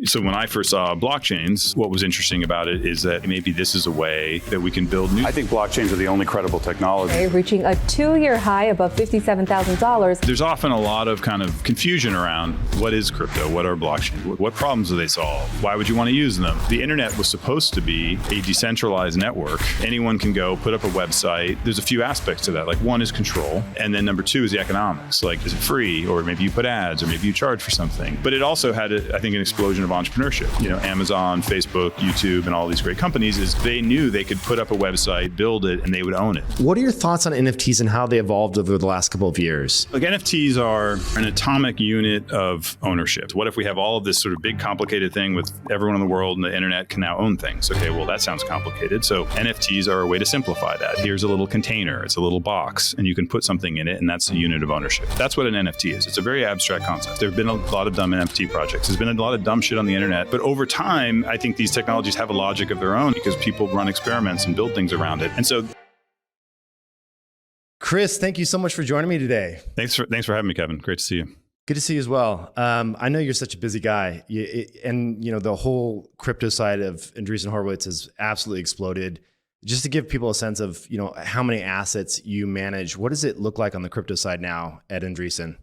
So when I first saw blockchains, what was interesting about it is that maybe this is a way that we can build new. I think blockchains are the only credible technology. Reaching a 2-year high above $57,000. There's often a lot of kind of confusion around what is crypto, what are blockchains, what problems do they solve, why would you want to use them? The internet was supposed to be a decentralized network. Anyone can go put up a website. There's a few aspects to that. Like one is control, and then number two is the economics. Like, is it free, or maybe you put ads, or maybe you charge for something? But it also had, I think, an explosion of entrepreneurship. You know, Amazon, Facebook, YouTube, and all these great companies, is they knew they could put up a website, build it, and they would own it. What are your thoughts on NFTs and how they evolved over the last couple of years? Like, NFTs are an atomic unit of ownership. What if we have all of this sort of big complicated thing with everyone in the world and the internet can now own things? Okay, well, that sounds complicated. So NFTs are a way to simplify that. Here's a little container, it's a little box, and you can put something in it, and that's a unit of ownership. That's what an NFT is. It's a very abstract concept. There have been a lot of dumb NFT projects. There's been a lot of dumb shit on the internet, but over time, I think these technologies have a logic of their own because people run experiments and build things around it. And so, Chris, thank you so much for joining me today. thanks for having me, Kevin. Great to see you. Good to see you as well. I know you're such a busy guy, and you know the whole crypto side of Andreessen Horowitz has absolutely exploded. Just to give people a sense of how many assets you manage, what does it look like on the crypto side now at Andreessen?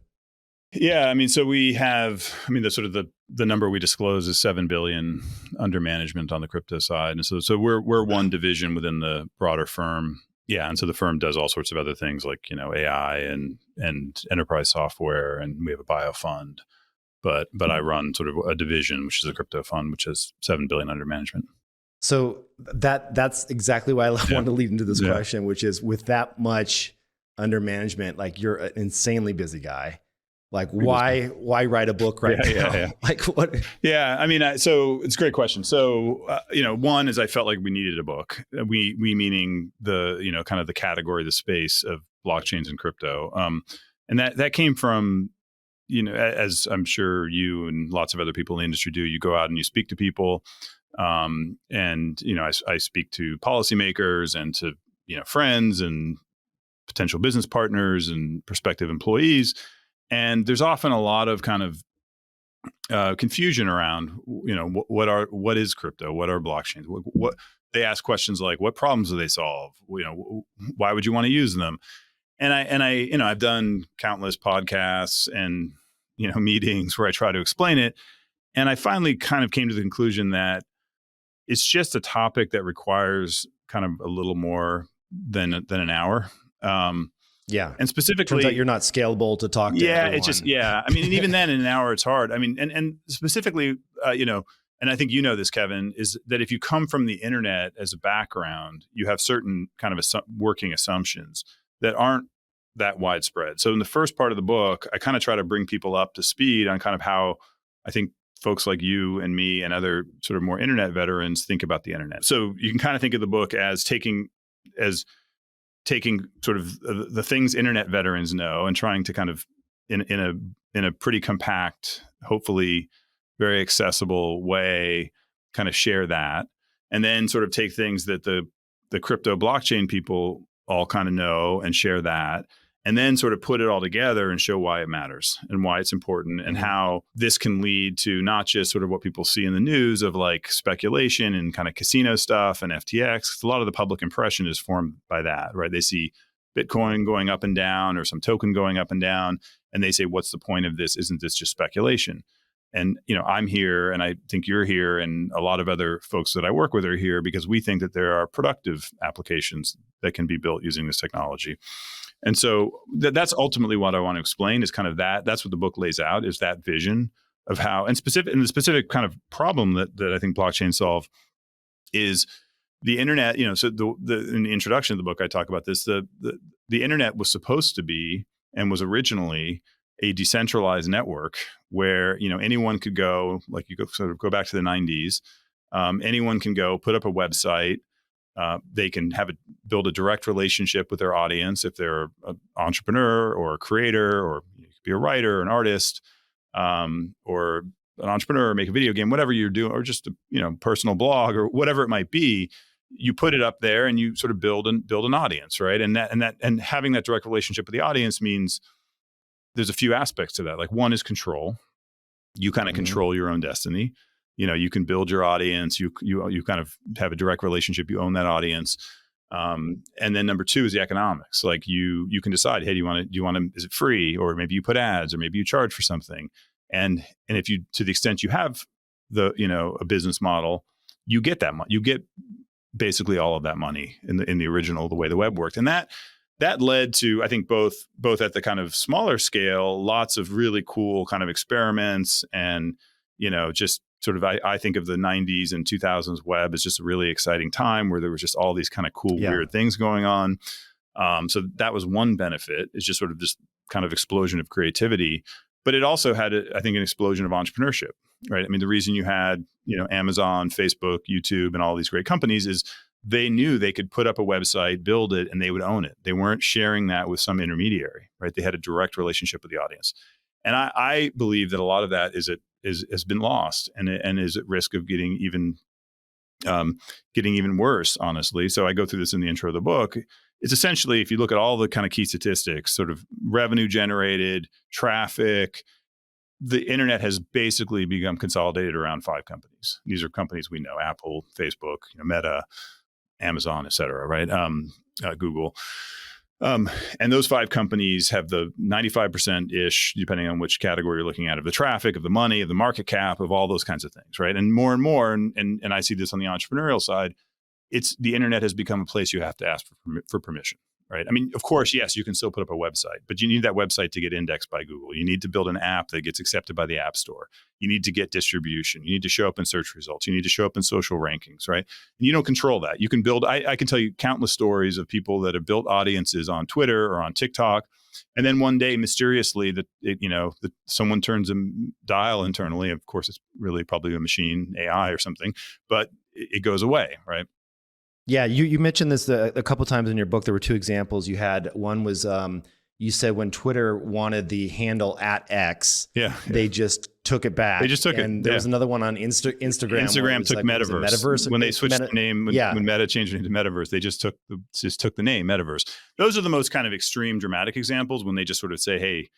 Yeah, I mean, so we have, the sort of the number we disclose is 7 billion under management on the crypto side, and so we're one division within the broader firm. Yeah, and so the firm does all sorts of other things like AI and enterprise software, and we have a bio fund. But I run sort of a division, which is a crypto fund, which has 7 billion under management. So that's exactly why I wanted to lead into this question, which is with that much under management, like you're an insanely busy guy. Like why write a book now? Yeah. Like what? Yeah, so it's a great question. So one is I felt like we needed a book. We meaning the kind of the category, the space of blockchains and crypto, and that came from as I'm sure you and lots of other people in the industry do. You go out and you speak to people, and I speak to policymakers and to friends and potential business partners and prospective employees. And there's often a lot of kind of confusion around, what is crypto? What are blockchains? What they ask questions like, what problems do they solve? Why would you want to use them? And I've done countless podcasts and meetings where I try to explain it, and I finally kind of came to the conclusion that it's just a topic that requires kind of a little more than an hour. Yeah. And specifically, turns out you're not scalable to talk to everyone. It's just, and even then in an hour, it's hard. And specifically, and I think this, Kevin, is that if you come from the internet as a background, you have certain kind of working assumptions that aren't that widespread. So in the first part of the book, I kind of try to bring people up to speed on kind of how I think folks like you and me and other sort of more internet veterans think about the internet. So you can kind of think of the book as taking sort of the things internet veterans know and trying to kind of in a pretty compact, hopefully very accessible way, kind of share that, and then sort of take things that the crypto blockchain people all kind of know and share that, and then sort of put it all together and show why it matters and why it's important and how this can lead to not just sort of what people see in the news of like speculation and kind of casino stuff and FTX. A lot of the public impression is formed by that, right? They see Bitcoin going up and down or some token going up and down, and they say, what's the point of this? Isn't this just speculation? And, I'm here, and I think you're here, and a lot of other folks that I work with are here because we think that there are productive applications that can be built using this technology. And so that's ultimately what I want to explain is kind of that's what the book lays out, is that vision of how, and the specific kind of problem that I think blockchains solve is the internet. So in the introduction of the book, I talk about this. The internet was supposed to be and was originally a decentralized network where anyone could go, like you go back to the 90s. Anyone can go put up a website. They can build a direct relationship with their audience if they're an entrepreneur or a creator, or you could be a writer, or an artist, or an entrepreneur, or make a video game, whatever you're doing, or just a personal blog or whatever it might be. You put it up there and you sort of build an audience, right? And having that direct relationship with the audience means there's a few aspects to that. Like one is control. You kind of control your own destiny. You can build your audience. You kind of have a direct relationship. You own that audience. And then number two is the economics. Like you can decide, hey, do you want to, is it free? Or maybe you put ads, or maybe you charge for something. And if you, to the extent you have a business model, you get that money. You get basically all of that money in the original, the way the web worked. And that led to, I think, both at the kind of smaller scale, lots of really cool kind of experiments, and, just sort of, I think of the 90s and 2000s web as just a really exciting time where there was just all these kind of cool, weird things going on. So that was one benefit, is just sort of this kind of explosion of creativity. But it also had, I think, an explosion of entrepreneurship, right? I mean, the reason you had, Amazon, Facebook, YouTube, and all these great companies is they knew they could put up a website, build it, and they would own it. They weren't sharing that with some intermediary, right? They had a direct relationship with the audience. And I believe that a lot of that has been lost and is at risk of getting even worse, honestly. So I go through this in the intro of the book. It's essentially, if you look at all the kind of key statistics, sort of revenue generated, traffic, the internet has basically become consolidated around 5 companies. These are companies we know: Apple, Facebook, Meta, Amazon, et cetera, right? Google. And those 5 companies have the 95%-ish, depending on which category you're looking at, of the traffic, of the money, of the market cap, of all those kinds of things, right? And more, and I see this on the entrepreneurial side, the internet has become a place you have to ask for permission, right? I mean, of course, yes, you can still put up a website, but you need that website to get indexed by Google. You need to build an app that gets accepted by the App Store. You need to get distribution. You need to show up in search results. You need to show up in social rankings, right? And you don't control that. You can build, I can tell you countless stories of people that have built audiences on Twitter or on TikTok. And then one day, mysteriously, someone turns a dial internally. Of course, it's really probably a machine, AI or something, but it goes away, right? Yeah, you mentioned this a couple times in your book. There were 2 examples you had. One was you said when Twitter wanted the handle @X, they just took it back. They just took it. And there was another one on Instagram. Instagram took Metaverse. When they switched the name, when Meta changed it to Metaverse, they just took the name Metaverse. Those are the most kind of extreme, dramatic examples, when they just sort of say, hey,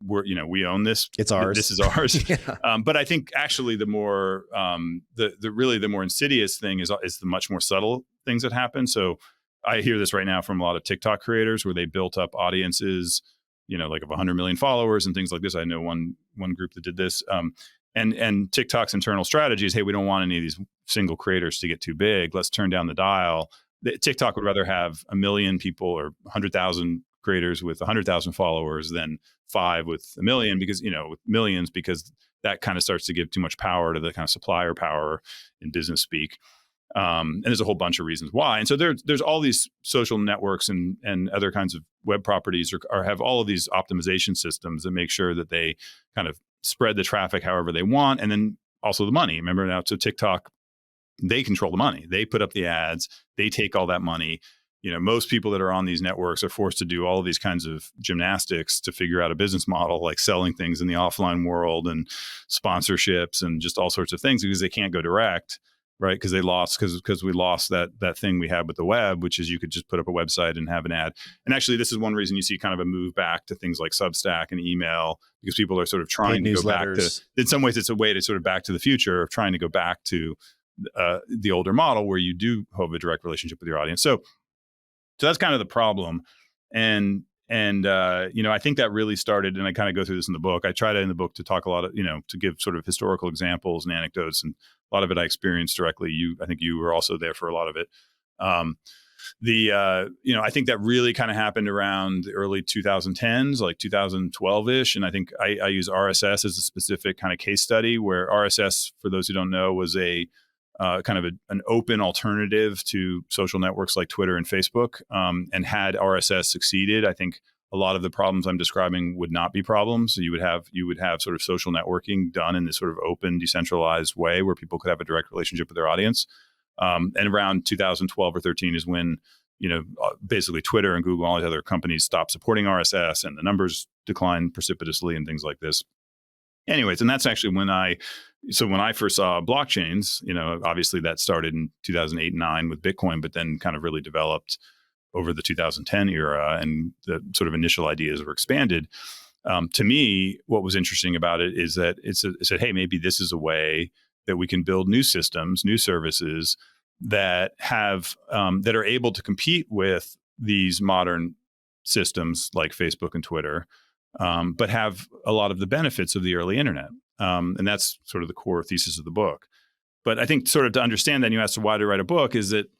we own this. It's ours. This is ours. But I think actually the more the more insidious thing is the much more subtle things that happen. So I hear this right now from a lot of TikTok creators where they built up audiences, like of 100 million followers and things like this. I know one group that did this. And TikTok's internal strategy is, hey, we don't want any of these single creators to get too big. Let's turn down the dial. TikTok would rather have 1 million people or 100,000 creators with 100,000 followers than 5 with 1 million, because, with millions, because that kind of starts to give too much power to the kind of supplier power in business speak. And there's a whole bunch of reasons why. And so there's all these social networks and other kinds of web properties or have all of these optimization systems that make sure that they kind of spread the traffic however they want. And then also the money. Remember now, so TikTok, they control the money. They put up the ads. They take all that money. Most people that are on these networks are forced to do all of these kinds of gymnastics to figure out a business model, like selling things in the offline world and sponsorships and just all sorts of things, because they can't go direct, right? Because we lost that thing we had with the web, which is you could just put up a website and have an ad. And actually, this is one reason you see kind of a move back to things like Substack and email, because people are sort of trying to go back to, in some ways, it's a way to sort of back to the future of trying to go back to the older model where you do have a direct relationship with your audience. So that's kind of the problem. And I think that really started, and I kind of go through this in the book. I try to, in the book, to talk a lot of, to give sort of historical examples and anecdotes, and a lot of it I experienced directly. I think you were also there for a lot of it. I think that really kind of happened around the early 2010s, like 2012-ish. And I think I use RSS as a specific kind of case study, where RSS, for those who don't know, was a kind of an open alternative to social networks like Twitter and Facebook. And had RSS succeeded, I think a lot of the problems I'm describing would not be problems. So you would have sort of social networking done in this sort of open, decentralized way where people could have a direct relationship with their audience. And around 2012 or 13 is when, basically Twitter and Google and all these other companies stopped supporting RSS, and the numbers declined precipitously and things like this. Anyways, and that's actually when I first saw blockchains, obviously that started in 2008 and 9 with Bitcoin, but then kind of really developed over the 2010 era, and the sort of initial ideas were expanded. To me, what was interesting about it is that it said, hey, maybe this is a way that we can build new systems, new services that have that are able to compete with these modern systems like Facebook and Twitter, but have a lot of the benefits of the early internet. And that's sort of the core thesis of the book. But I think sort of to understand that, and you asked why to write a book, is that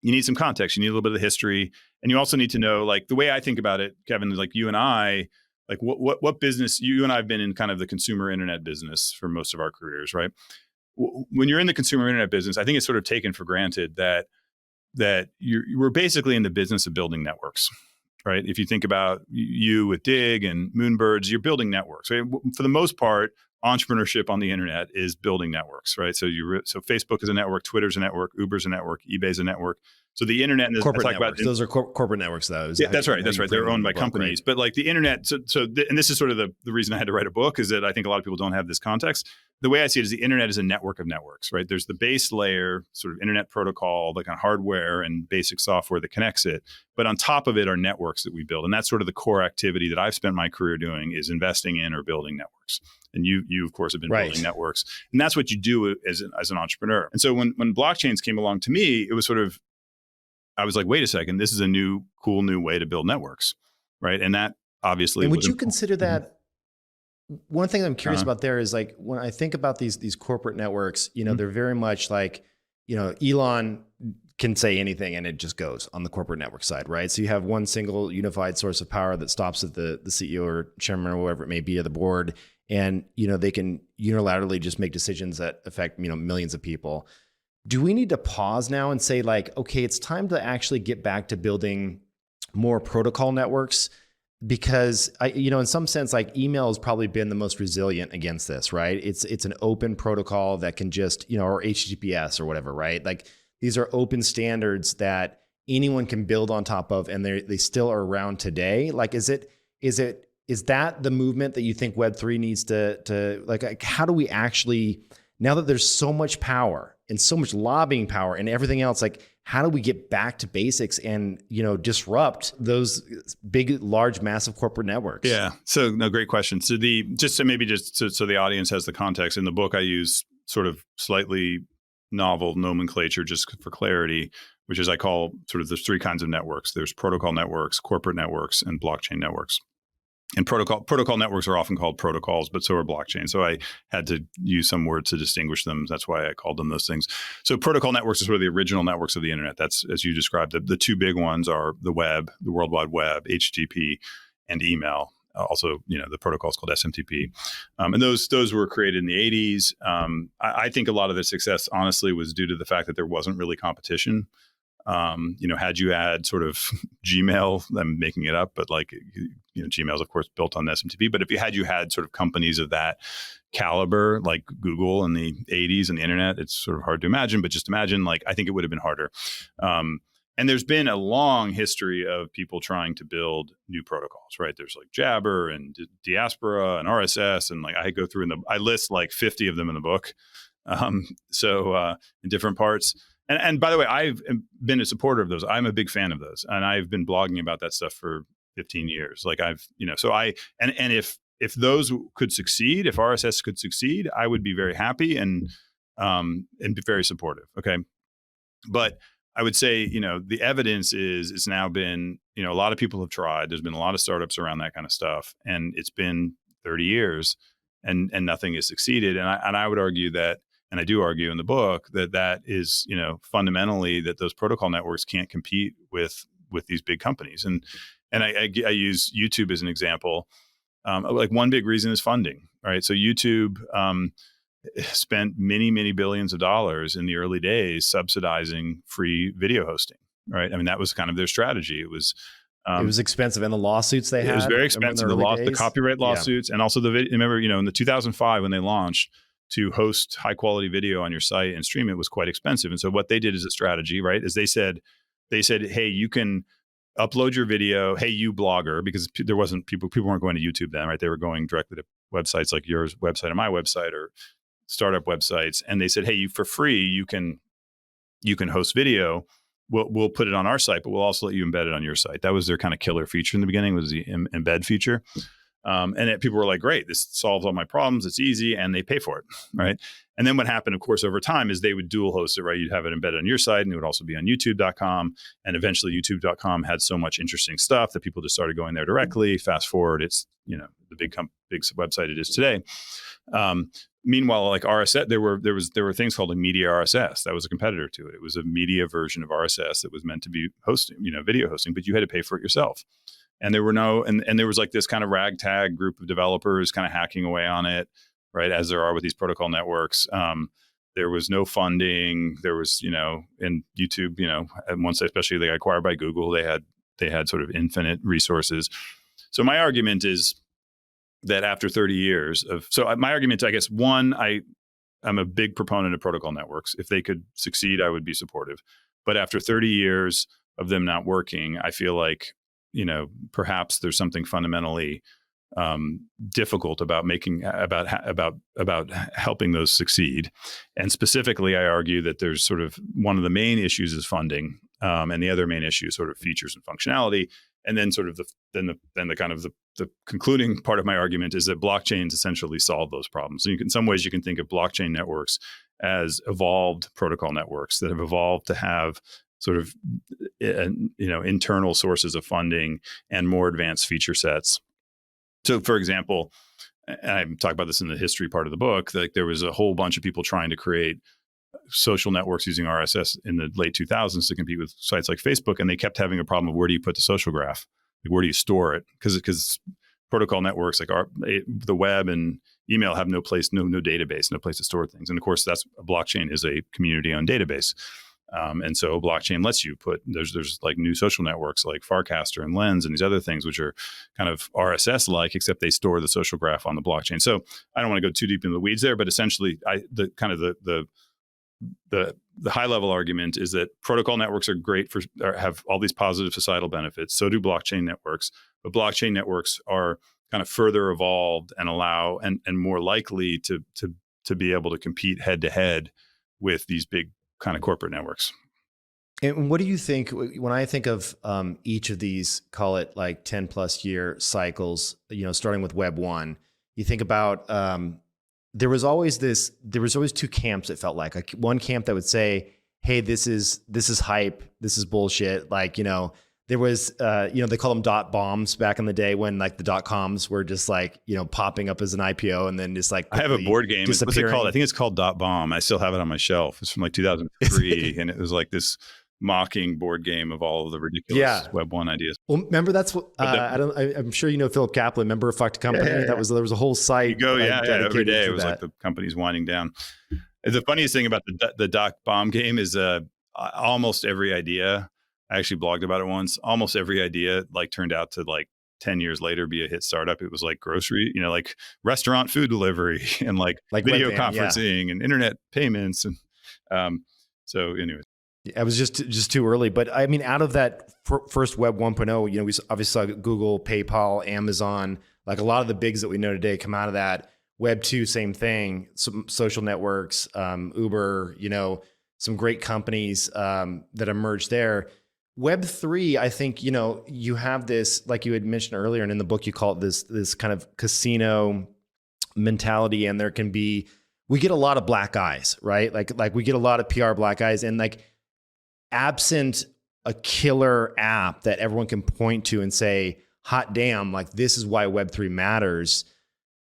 you need some context. You need a little bit of the history. And you also need to know, like, the way I think about it, Kevin, is like you and I, like what business, you and I have been in kind of the consumer internet business for most of our careers, right? When you're in the consumer internet business, I think it's sort of taken for granted that we're basically in the business of building networks, right? If you think about you with Dig and Moonbirds, you're building networks, right? For the most part, entrepreneurship on the internet is building networks, right? So Facebook is a network, Twitter's a network, Uber's a network, eBay's a network. So the internet and corporate networks. Those are corporate networks, though. Yeah, that's right. That's right. They're owned by companies. Right? But like the internet, and this is sort of the reason I had to write a book, is that I think a lot of people don't have this context. The way I see it is the internet is a network of networks, right? There's the base layer, sort of internet protocol, the kind of hardware and basic software that connects it. But on top of it are networks that we build. And that's sort of the core activity that I've spent my career doing, is investing in or building networks. And you of course have been building networks. And that's what you do as an entrepreneur. And so when blockchains came along, to me, it was sort of, I was like, wait a second, this is a cool new way to build networks, right? And that obviously. And would you consider that? One thing I'm curious about there is, like, when I think about these corporate networks, they're very much like, Elon can say anything and it just goes on the corporate network side, right? So you have one single unified source of power that stops at the CEO or chairman or whatever it may be of the board, and they can unilaterally just make decisions that affect millions of people. Do we need to pause now and say, like, okay, it's time to actually get back to building more protocol networks? Because in some sense, like, email has probably been the most resilient against this, right? It's an open protocol that can just, or HTTPS or whatever, right? Like, these are open standards that anyone can build on top of, and they still are around today. Like, is that the movement that you think Web3 needs to like, how do we actually, now that there's so much power and so much lobbying power and everything else, like, how do we get back to basics and, disrupt those big, large, massive corporate networks? Yeah. So no, great question. So so the audience has the context, in the book, I use sort of slightly novel nomenclature just for clarity, which is, I call sort of, there's three kinds of networks. There's protocol networks, corporate networks, and blockchain networks. And protocol networks are often called protocols, but so are blockchains. So I had to use some words to distinguish them. That's why I called them those things. So protocol networks are sort of the original networks of the internet. That's, as you described, the two big ones are the web, the World Wide Web, HTTP, and email. Also, the protocol is called SMTP. And those were created in the 80s. I think a lot of the success, honestly, was due to the fact that there wasn't really competition. Had you had sort of Gmail, I'm making it up, but like, Gmail is of course built on SMTP. But if you had sort of companies of that caliber, like Google in the 80s and the internet, it's sort of hard to imagine, but just imagine, like, I think it would have been harder. And there's been a long history of people trying to build new protocols, right? There's like Jabber and Diaspora and RSS. And like, I go through I list like 50 of them in the book. In different parts. And by the way, I've been a supporter of those. I'm a big fan of those. And I've been blogging about that stuff for 15 years. Like if those could succeed, if RSS could succeed, I would be very happy and be very supportive. Okay. But I would say, the evidence is it's now been, a lot of people have tried. There's been a lot of startups around that kind of stuff. And it's been 30 years and nothing has succeeded. And I would argue that, and I do argue in the book, that is, fundamentally that those protocol networks can't compete with these big companies. And I use YouTube as an example. Like, one big reason is funding, right? So YouTube spent many, many billions of dollars in the early days subsidizing free video hosting, right? I mean, that was kind of their strategy. It was expensive, and the lawsuits they had. It was very expensive. The copyright lawsuits, and also remember, in the 2005 when they launched, to host high quality video on your site and stream it was quite expensive. And so what they did as a strategy, right, is they said, hey, you can upload your video. Hey, you blogger, because there wasn't people weren't going to YouTube then, right? They were going directly to websites like your website and my website or startup websites. And they said, hey, for free, you can host video. We'll put it on our site, but we'll also let you embed it on your site. That was their kind of killer feature in the beginning, was the embed feature. And people were like, great, this solves all my problems. It's easy. And they pay for it. Right. And then what happened, of course, over time is they would dual host it, right? You'd have it embedded on your site and it would also be on youtube.com. And eventually youtube.com had so much interesting stuff that people just started going there directly. Fast forward, it's, the big website it is today. Meanwhile, like RSS, there were things called a media RSS that was a competitor to it. It was a media version of RSS that was meant to be hosting, video hosting, but you had to pay for it yourself. And there were and there was like this kind of ragtag group of developers kind of hacking away on it, right? As there are with these protocol networks. There was no funding. There was, in YouTube, and once especially they got acquired by Google, they had sort of infinite resources. So my argument is that after 30 years my argument, I guess, one, I'm a big proponent of protocol networks. If they could succeed, I would be supportive. But after 30 years of them not working, I feel like, perhaps there's something fundamentally difficult about about helping those succeed. And specifically, I argue that there's sort of one of the main issues is funding, and the other main issue is sort of features and functionality. And then sort of the concluding part of my argument is that blockchains essentially solve those problems. So in some ways, you can think of blockchain networks as evolved protocol networks that have evolved to have sort of internal sources of funding and more advanced feature sets. So, for example, and I talk about this in the history part of the book, like there was a whole bunch of people trying to create social networks using RSS in the late 2000s to compete with sites like Facebook, and they kept having a problem of where do you put the social graph? Like, where do you store it? Because protocol networks like the web and email have no place, no database, no place to store things. And of course, that's a blockchain is a community-owned database. And so blockchain lets you there's like new social networks like Farcaster and Lens and these other things, which are kind of RSS-like, except they store the social graph on the blockchain. So I don't want to go too deep into the weeds there, but essentially the high level argument is that protocol networks are great have all these positive societal benefits. So do blockchain networks, but blockchain networks are kind of further evolved and allow and more likely to be able to compete head to head with these big kind of corporate networks. And what do you think when I think of each of these, call it like 10 plus year cycles, starting with Web 1, you think about there was always two camps. It felt like one camp that would say, hey, this is hype. This is bullshit. Like, there was, they call them dot bombs back in the day when like the .coms were just like, popping up as an IPO and then just like I have a board game. What's it called? I think it's called Dot Bomb. I still have it on my shelf. It's from like 2003. And it was like this mocking board game of all of the ridiculous Web 1 ideas. Well, remember that's what, I'm sure Philip Kaplan, remember Fucked Company? Yeah. There was a whole site. You go, every day. It was like the company's winding down. The funniest thing about the Dot Bomb game is almost every idea, I actually blogged about it once. Almost every idea like turned out to like 10 years later be a hit startup. It was like grocery, like restaurant food delivery and like video conferencing and internet payments. And so anyway. It was just too early. But I mean, out of that first Web 1.0, we obviously saw Google, PayPal, Amazon, like a lot of the bigs that we know today come out of that. Web 2, same thing, some social networks, Uber, some great companies that emerged there. Web 3, I think, you have this, like you had mentioned earlier, and in the book you call it this kind of casino mentality, and we get a lot of black eyes, right? Like we get a lot of PR black eyes, and like absent a killer app that everyone can point to and say, hot damn, like this is why Web 3 matters.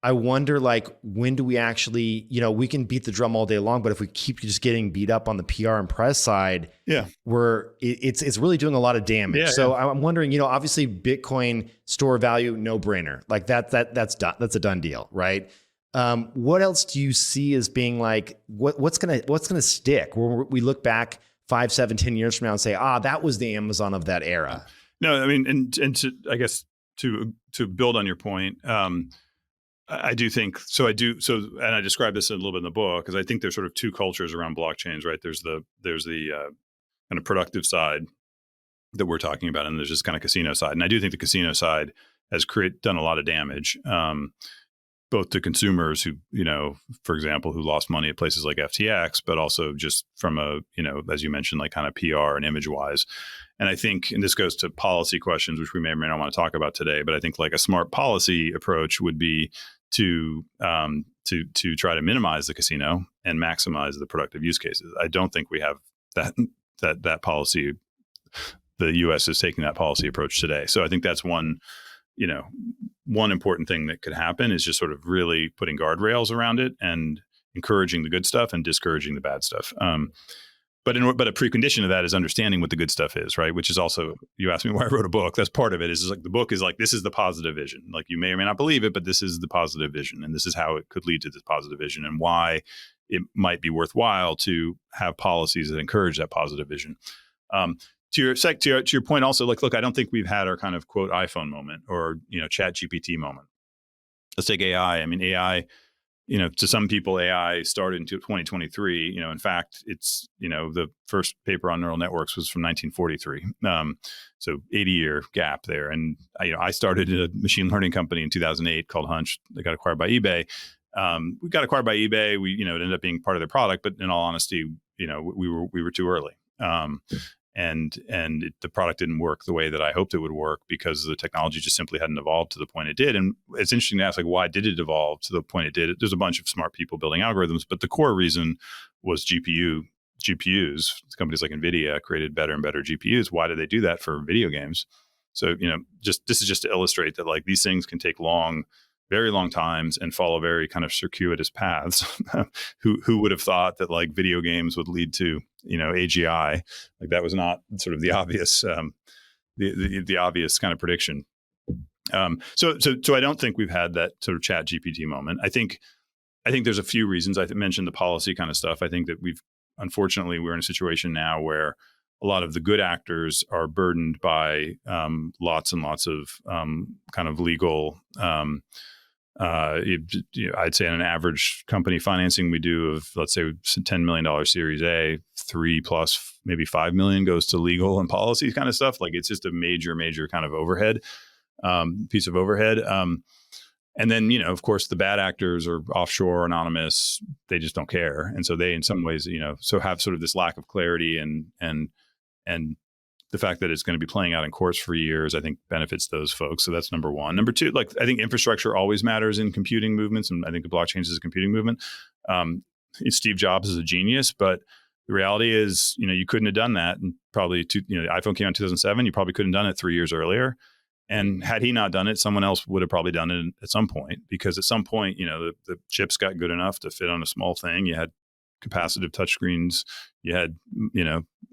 I wonder, like, when do we actually, we can beat the drum all day long, but if we keep just getting beat up on the PR and press side, it's really doing a lot of damage. So I'm wondering, obviously Bitcoin store value, no brainer. Like that's done. That's a done deal, right? What else do you see as being like, what's gonna stick? Where we look back 5, 7, 10 years from now and say, that was the Amazon of that era. No, I mean, and to, I guess to build on your point, I do think so. And I describe this a little bit in the book because I think there's sort of two cultures around blockchains, right? There's the kind of productive side that we're talking about, and there's this kind of casino side. And I do think the casino side has done a lot of damage, both to consumers who, for example, who lost money at places like FTX, but also just from as you mentioned, like kind of PR and image wise. And I think, and this goes to policy questions, which we may or may not want to talk about today, but I think like a smart policy approach would be to try to minimize the casino and maximize the productive use cases. I don't think we have that policy. The U.S. is taking that policy approach today. So I think that's one important thing that could happen is just sort of really putting guardrails around it and encouraging the good stuff and discouraging the bad stuff. But a precondition of that is understanding what the good stuff is, right? Which is also, you asked me why I wrote a book. That's part of it. Is like the book is like, this is the positive vision. Like you may or may not believe it, but this is the positive vision, and this is how it could lead to this positive vision, and why it might be worthwhile to have policies that encourage that positive vision. To your point, also, like, look, I don't think we've had our kind of quote iPhone moment or Chat GPT moment. Let's take AI. I mean, AI. To some people, AI started in 2023. In fact, it's, the first paper on neural networks was from 1943. So 80-year gap there. And, I started a machine learning company in 2008 called Hunch. They got acquired by eBay. We got acquired by eBay. It ended up being part of their product. But in all honesty, we were too early. The product didn't work the way that I hoped it would work because the technology just simply hadn't evolved to the point it did. And it's interesting to ask, like, why did it evolve to the point it did? There's a bunch of smart people building algorithms, but the core reason was GPUs. Companies like NVIDIA created better and better GPUs. Why did they do that for video games? So, this is just to illustrate that, like, these things can take very long times and follow very kind of circuitous paths. Who would have thought that, like, video games would lead to AGI? Like, that was not sort of the obvious the obvious kind of prediction. So I don't think we've had that sort of Chat GPT moment. I think there's a few reasons. I mentioned the policy kind of stuff. I think that unfortunately we're in a situation now where a lot of the good actors are burdened by lots and lots of kind of legal. I'd say on an average company financing we do of, let's say, $10 million Series A, 3 plus maybe 5 million goes to legal and policy kind of stuff. Like, it's just a major kind of overhead, piece of overhead. And then, of course, the bad actors are offshore, anonymous. They just don't care. And so they, in some ways, so have sort of this lack of clarity and the fact that it's going to be playing out in courts for years, I think, benefits those folks. So that's number one. Number two, like, I think infrastructure always matters in computing movements. And I think the blockchain is a computing movement. Steve Jobs is a genius, but the reality is, you couldn't have done that. And probably, the iPhone came out in 2007. You probably couldn't have done it 3 years earlier. And had he not done it, someone else would have probably done it at some point, because at some point, the chips got good enough to fit on a small thing. You had capacitive touchscreens, you had,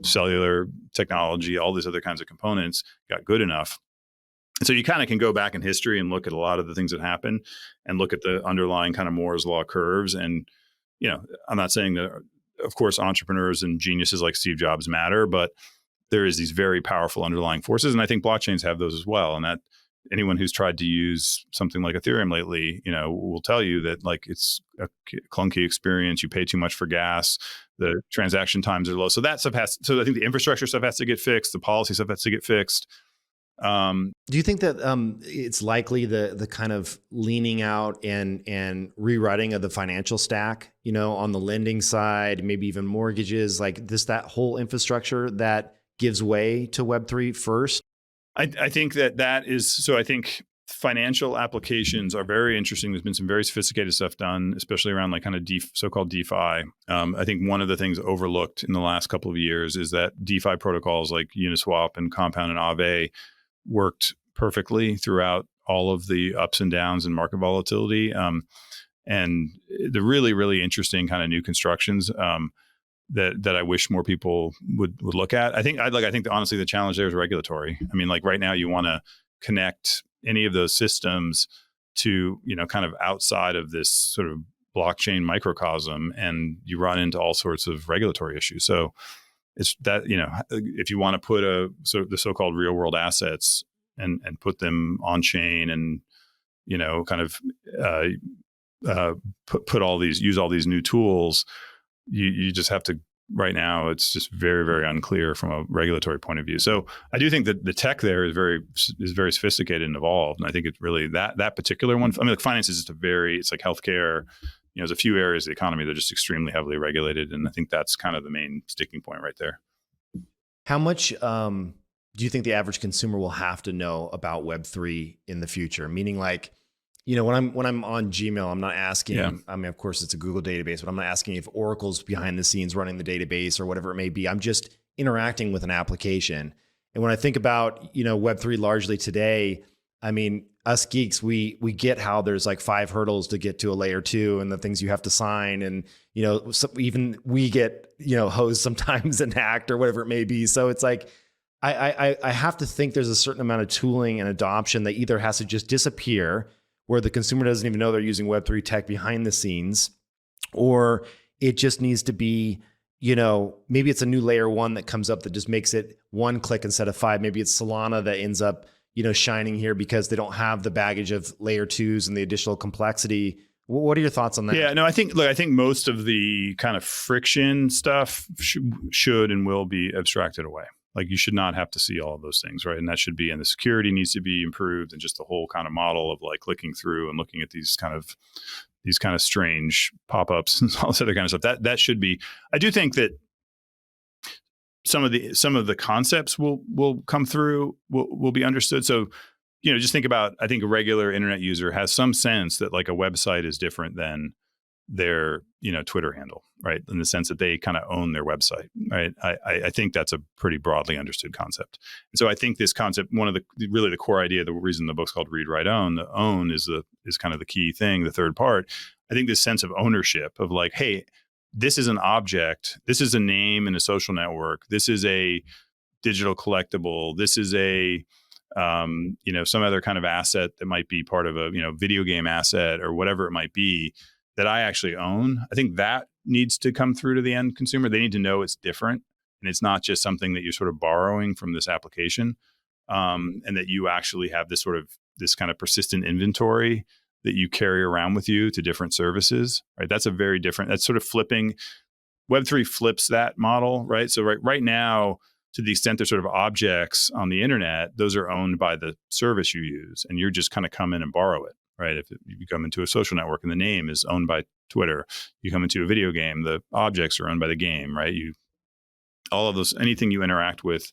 cellular technology, all these other kinds of components got good enough. And so you kind of can go back in history and look at a lot of the things that happen and look at the underlying kind of Moore's law curves. And, I'm not saying that, of course, entrepreneurs and geniuses like Steve Jobs matter, but there is these very powerful underlying forces. And I think blockchains have those as well. And that anyone who's tried to use something like Ethereum lately, will tell you that, like, it's a clunky experience. You pay too much for gas. The transaction times are low. So that stuff so I think the infrastructure stuff has to get fixed. The policy stuff has to get fixed. Do you think that it's likely the kind of leaning out and rewriting of the financial stack, on the lending side, maybe even mortgages, like that whole infrastructure that gives way to Web3 first? I think that is, so I think financial applications are very interesting. There's been some very sophisticated stuff done, especially around, like, kind of so-called DeFi. I think one of the things overlooked in the last couple of years is that DeFi protocols like Uniswap and Compound and Aave worked perfectly throughout all of the ups and downs and market volatility. And the really, really interesting kind of new constructions that I wish more people would look at. I think honestly the challenge there is regulatory. I mean, like, right now you want to connect any of those systems to, kind of outside of this sort of blockchain microcosm, and you run into all sorts of regulatory issues. So it's that, if you want to put the so-called real world assets and put them on chain and, kind of use all these new tools, you just have to, right now, it's just very, very unclear from a regulatory point of view. So I do think that the tech there is very sophisticated and evolved. And I think it's really that particular one. I mean, like, finance is just it's like healthcare. There's a few areas of the economy that are just extremely heavily regulated. And I think that's kind of the main sticking point right there. How much do you think the average consumer will have to know about Web3 in the future? Meaning, like, when I'm on Gmail, I'm not asking, Yeah. I mean, of course it's a Google database, but I'm not asking if Oracle's behind the scenes running the database or whatever it may be. I'm just interacting with an application. And when I think about, Web3 largely today, I mean, us geeks, we get how there's like 5 hurdles to get to a layer 2 and the things you have to sign. And, even we get, hosed sometimes and hacked or whatever it may be. So it's like, I have to think there's a certain amount of tooling and adoption that either has to just disappear, where the consumer doesn't even know they're using Web3 tech behind the scenes, or it just needs to be, maybe it's a new layer 1 that comes up that just makes it 1 click instead of 5. Maybe it's Solana that ends up, shining here because they don't have the baggage of layer 2s and the additional complexity. What are your thoughts on that? Yeah, no, I think most of the kind of friction stuff should and will be abstracted away. Like, you should not have to see all of those things, right? And that should be, and the security needs to be improved, and just the whole kind of model of like clicking through and looking at these kind of strange pop-ups and all this other kind of stuff. That should be. I do think that some of the concepts will come through, will be understood. So, just think about, I think a regular internet user has some sense that like a website is different than their Twitter handle, right? In the sense that they kind of own their website, right? I think that's a pretty broadly understood concept. And so I think this concept, one of the core idea, the reason the book's called Read, Write, Own, the own is kind of the key thing, the third part. I think this sense of ownership of like, hey, this is an object, this is a name in a social network, this is a digital collectible, this is a some other kind of asset that might be part of a video game asset or whatever it might be, that I actually own. I think that needs to come through to the end consumer. They need to know it's different, and it's not just something that you're sort of borrowing from this application, and that you actually have this kind of persistent inventory that you carry around with you to different services, right? That's sort of flipping. Web3 flips that model, right? So right now, to the extent there's sort of objects on the internet, those are owned by the service you use, and you're just kind of come in and borrow it, right? If you come into a social network and the name is owned by Twitter, you come into a video game, the objects are owned by the game, right? All of those, anything you interact with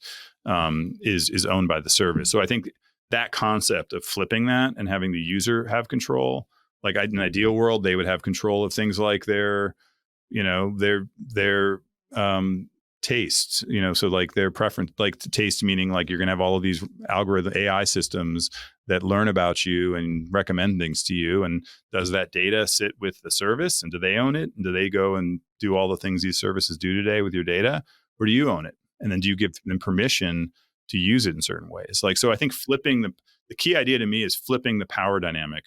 is owned by the service. So I think that concept of flipping that and having the user have control, like in an ideal world, they would have control of things like their tastes, so like their preference, like taste, meaning like you're going to have all of these algorithm AI systems that learn about you and recommend things to you. And does that data sit with the service, and do they own it? And do they go and do all the things these services do today with your data, or do you own it? And then do you give them permission to use it in certain ways? Like, so I think flipping the key idea to me is flipping the power dynamic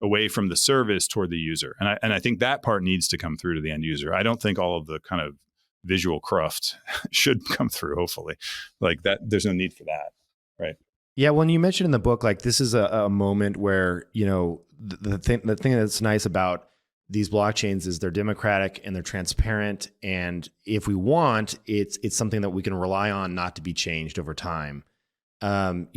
away from the service toward the user. And I think that part needs to come through to the end user. I don't think all of the kind of visual cruft should come through, hopefully. Like that, there's no need for that, right? Yeah, when you mentioned in the book, like this is a moment where, the thing that's nice about these blockchains is they're democratic and they're transparent. And if we want, it's something that we can rely on not to be changed over time. And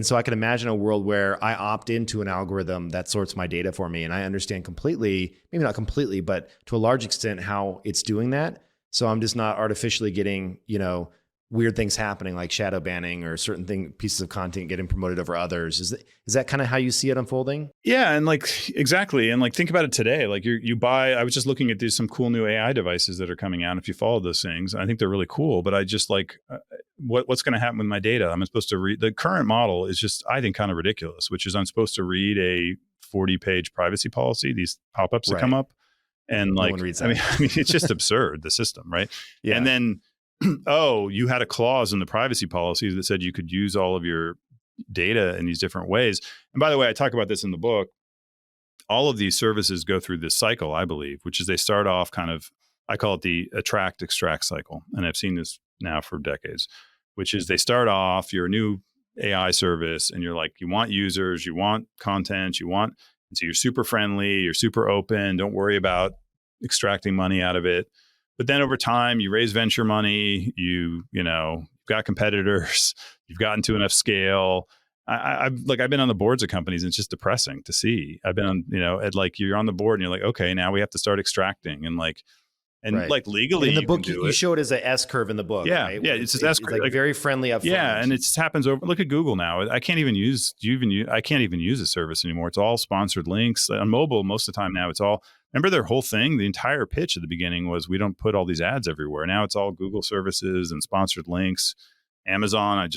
so I can imagine a world where I opt into an algorithm that sorts my data for me, and I understand completely, maybe not completely, but to a large extent how it's doing that. So I'm just not artificially getting, weird things happening like shadow banning or certain pieces of content getting promoted over others. Is that kind of how you see it unfolding? Yeah. And like, exactly. And like, think about it today. Like I was just looking at some cool new AI devices that are coming out. If you follow those things, I think they're really cool, but I just like, what's going to happen with my data? I'm supposed to read, the current model is just, I think, kind of ridiculous, which is I'm supposed to read a 40-page privacy policy, these pop-ups that come up. And like, no one reads that. I mean, it's just absurd, the system, right? Yeah. And then, oh, you had a clause in the privacy policy that said you could use all of your data in these different ways. And by the way, I talk about this in the book. All of these services go through this cycle, I believe, which is they start off kind of, I call it the attract, extract cycle. And I've seen this now for decades, which is they start off, you're a new AI service, and you're like, you want users, you want content, and so you're super friendly, you're super open, don't worry about extracting money out of it. But then over time, you raise venture money, you've got competitors, you've gotten to enough scale. I've been on the boards of companies, and it's just depressing to see. I've been on, you're on the board and you're like, okay, now we have to start extracting. And like, And Right. like legally, in the you book, can do you it. show it as a S curve in the book, Yeah, right? yeah, Where it's S it's curve, like very friendly up front. yeah, and it just happens over. Look at Google now. I can't even use. Do you even use? I can't even use the service anymore. It's all sponsored links on mobile. Most of the time now, it's all. Remember their whole thing. The entire pitch at the beginning was we don't put all these ads everywhere. Now it's all Google services and sponsored links. Amazon.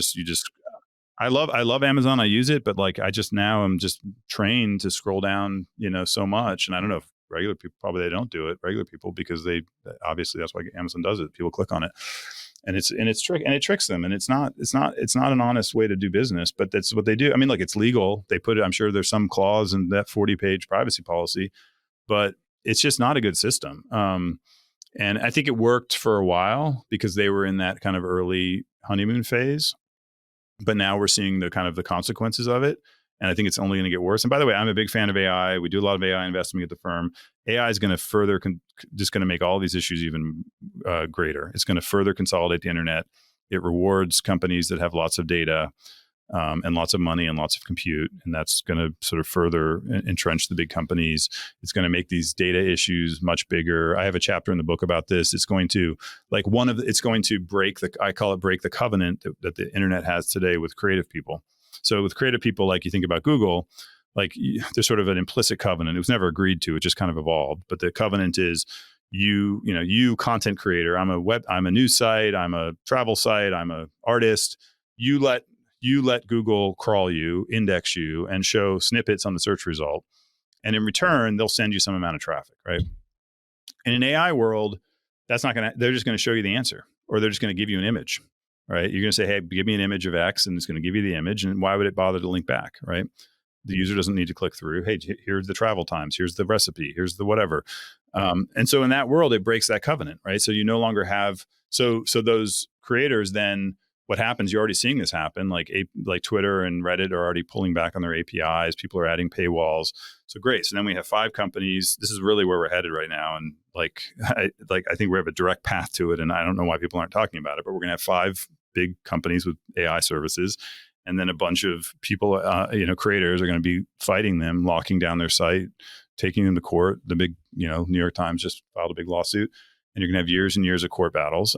I love Amazon. I use it, but like I'm just trained to scroll down, so much. And I don't know if regular people probably they don't do it. Regular people because they obviously that's why Amazon does it. People click on it, and it tricks them. And it's not an honest way to do business. But that's what they do. I mean, like it's legal. They put it. I'm sure there's some clause in that 40-page privacy policy, but it's just not a good system. And I think it worked for a while because they were in that kind of early honeymoon phase. But now we're seeing the consequences of it. And I think it's only going to get worse. And by the way, I'm a big fan of AI. We do a lot of AI investing at the firm. AI is going to further, just going to make all these issues even greater. It's going to further consolidate the internet. It rewards companies that have lots of data and lots of money and lots of compute. And that's going to sort of further entrench the big companies. It's going to make these data issues much bigger. I have a chapter in the book about this. It's going to it's going to break the covenant that the internet has today with creative people. So with creative people, like you think about Google, like there's sort of an implicit covenant. It was never agreed to. It just kind of evolved. But the covenant is you content creator. I'm a news site. I'm a travel site. I'm a artist. You let Google crawl you, index you, and show snippets on the search result. And in return, they'll send you some amount of traffic, right? In an AI world, they're just going to show you the answer, or they're just going to give you an image, right? You're going to say, hey, give me an image of X, and it's going to give you the image. And why would it bother to link back, right? The user doesn't need to click through. Hey, here's the travel times. Here's the recipe. Here's the whatever. And so in that world, it breaks that covenant, right? So you no longer have, so those creators then, what happens, you're already seeing this happen, like Twitter and Reddit are already pulling back on their APIs. People are adding paywalls. So great. So then we have 5 companies. This is really where we're headed right now. And I think we have a direct path to it. And I don't know why people aren't talking about it, but we're going to have 5 big companies with AI services. And then a bunch of people, creators are going to be fighting them, locking down their site, taking them to court. The big, New York Times just filed a big lawsuit, and you're going to have years and years of court battles.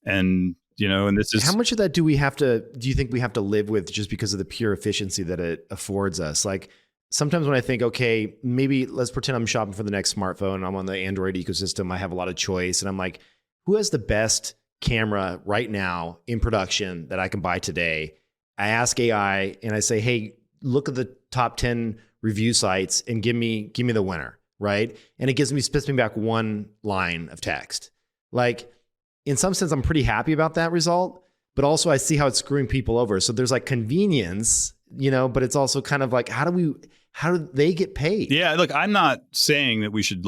And this is how much of that do you think we have to live with just because of the pure efficiency that it affords us? Like sometimes when I think, okay, maybe let's pretend I'm shopping for the next smartphone. I'm on the Android ecosystem. I have a lot of choice. And I'm like, who has the best camera right now in production that I can buy today? I ask AI and I say, hey, look at the top 10 review sites and give me the winner, right? And it spits me back one line of text. Like, in some sense, I'm pretty happy about that result, but also I see how it's screwing people over. So there's like convenience, but it's also kind of like, how do they get paid? Yeah, look, I'm not saying that we should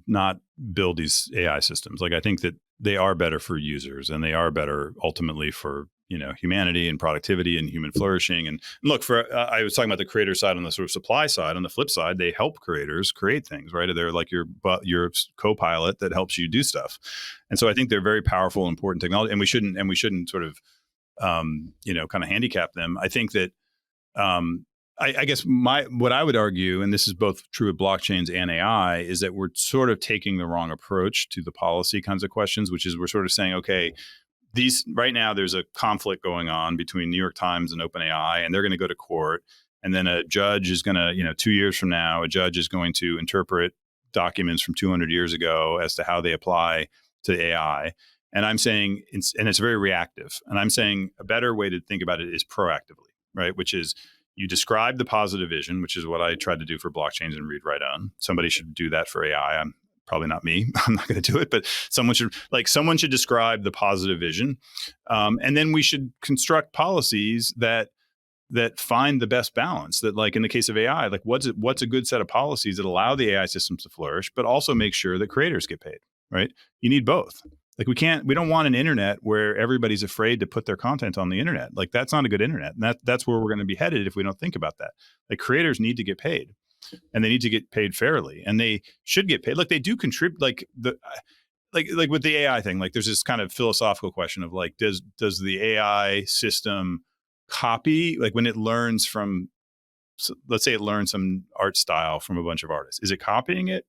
not build these AI systems. Like I think that they are better for users and they are better ultimately for humanity and productivity and human flourishing. And look, I was talking about the creator side on the sort of supply side. On the flip side, they help creators create things, right? They're like your co-pilot that helps you do stuff. And so I think they're very powerful, important technology, and we shouldn't sort of kind of handicap them. I think that I guess what I would argue, and this is both true with blockchains and AI, is that we're sort of taking the wrong approach to the policy kinds of questions, which is we're sort of saying, okay, right now there's a conflict going on between New York Times and OpenAI, and they're going to go to court. And then a judge is going to, 2 years from now, a judge is going to interpret documents from 200 years ago as to how they apply to AI. And I'm saying, and it's very reactive. And I'm saying a better way to think about it is proactively, right? Which is you describe the positive vision, which is what I tried to do for blockchains and read, write, own. Somebody should do that for AI. Probably not me. I'm not going to do it, but someone should describe the positive vision. And then we should construct policies that find the best balance. That, like in the case of AI, like what's a good set of policies that allow the AI systems to flourish, but also make sure that creators get paid, right? You need both. Like we don't want an internet where everybody's afraid to put their content on the internet. Like that's not a good internet. And that's where we're going to be headed if we don't think about that. Like creators need to get paid. And they need to get paid fairly, and they should get paid. Like they do contribute. Like with the AI thing. Like there's this kind of philosophical question of like, does the AI system copy? Like when it learns from, let's say it learns some art style from a bunch of artists, is it copying it,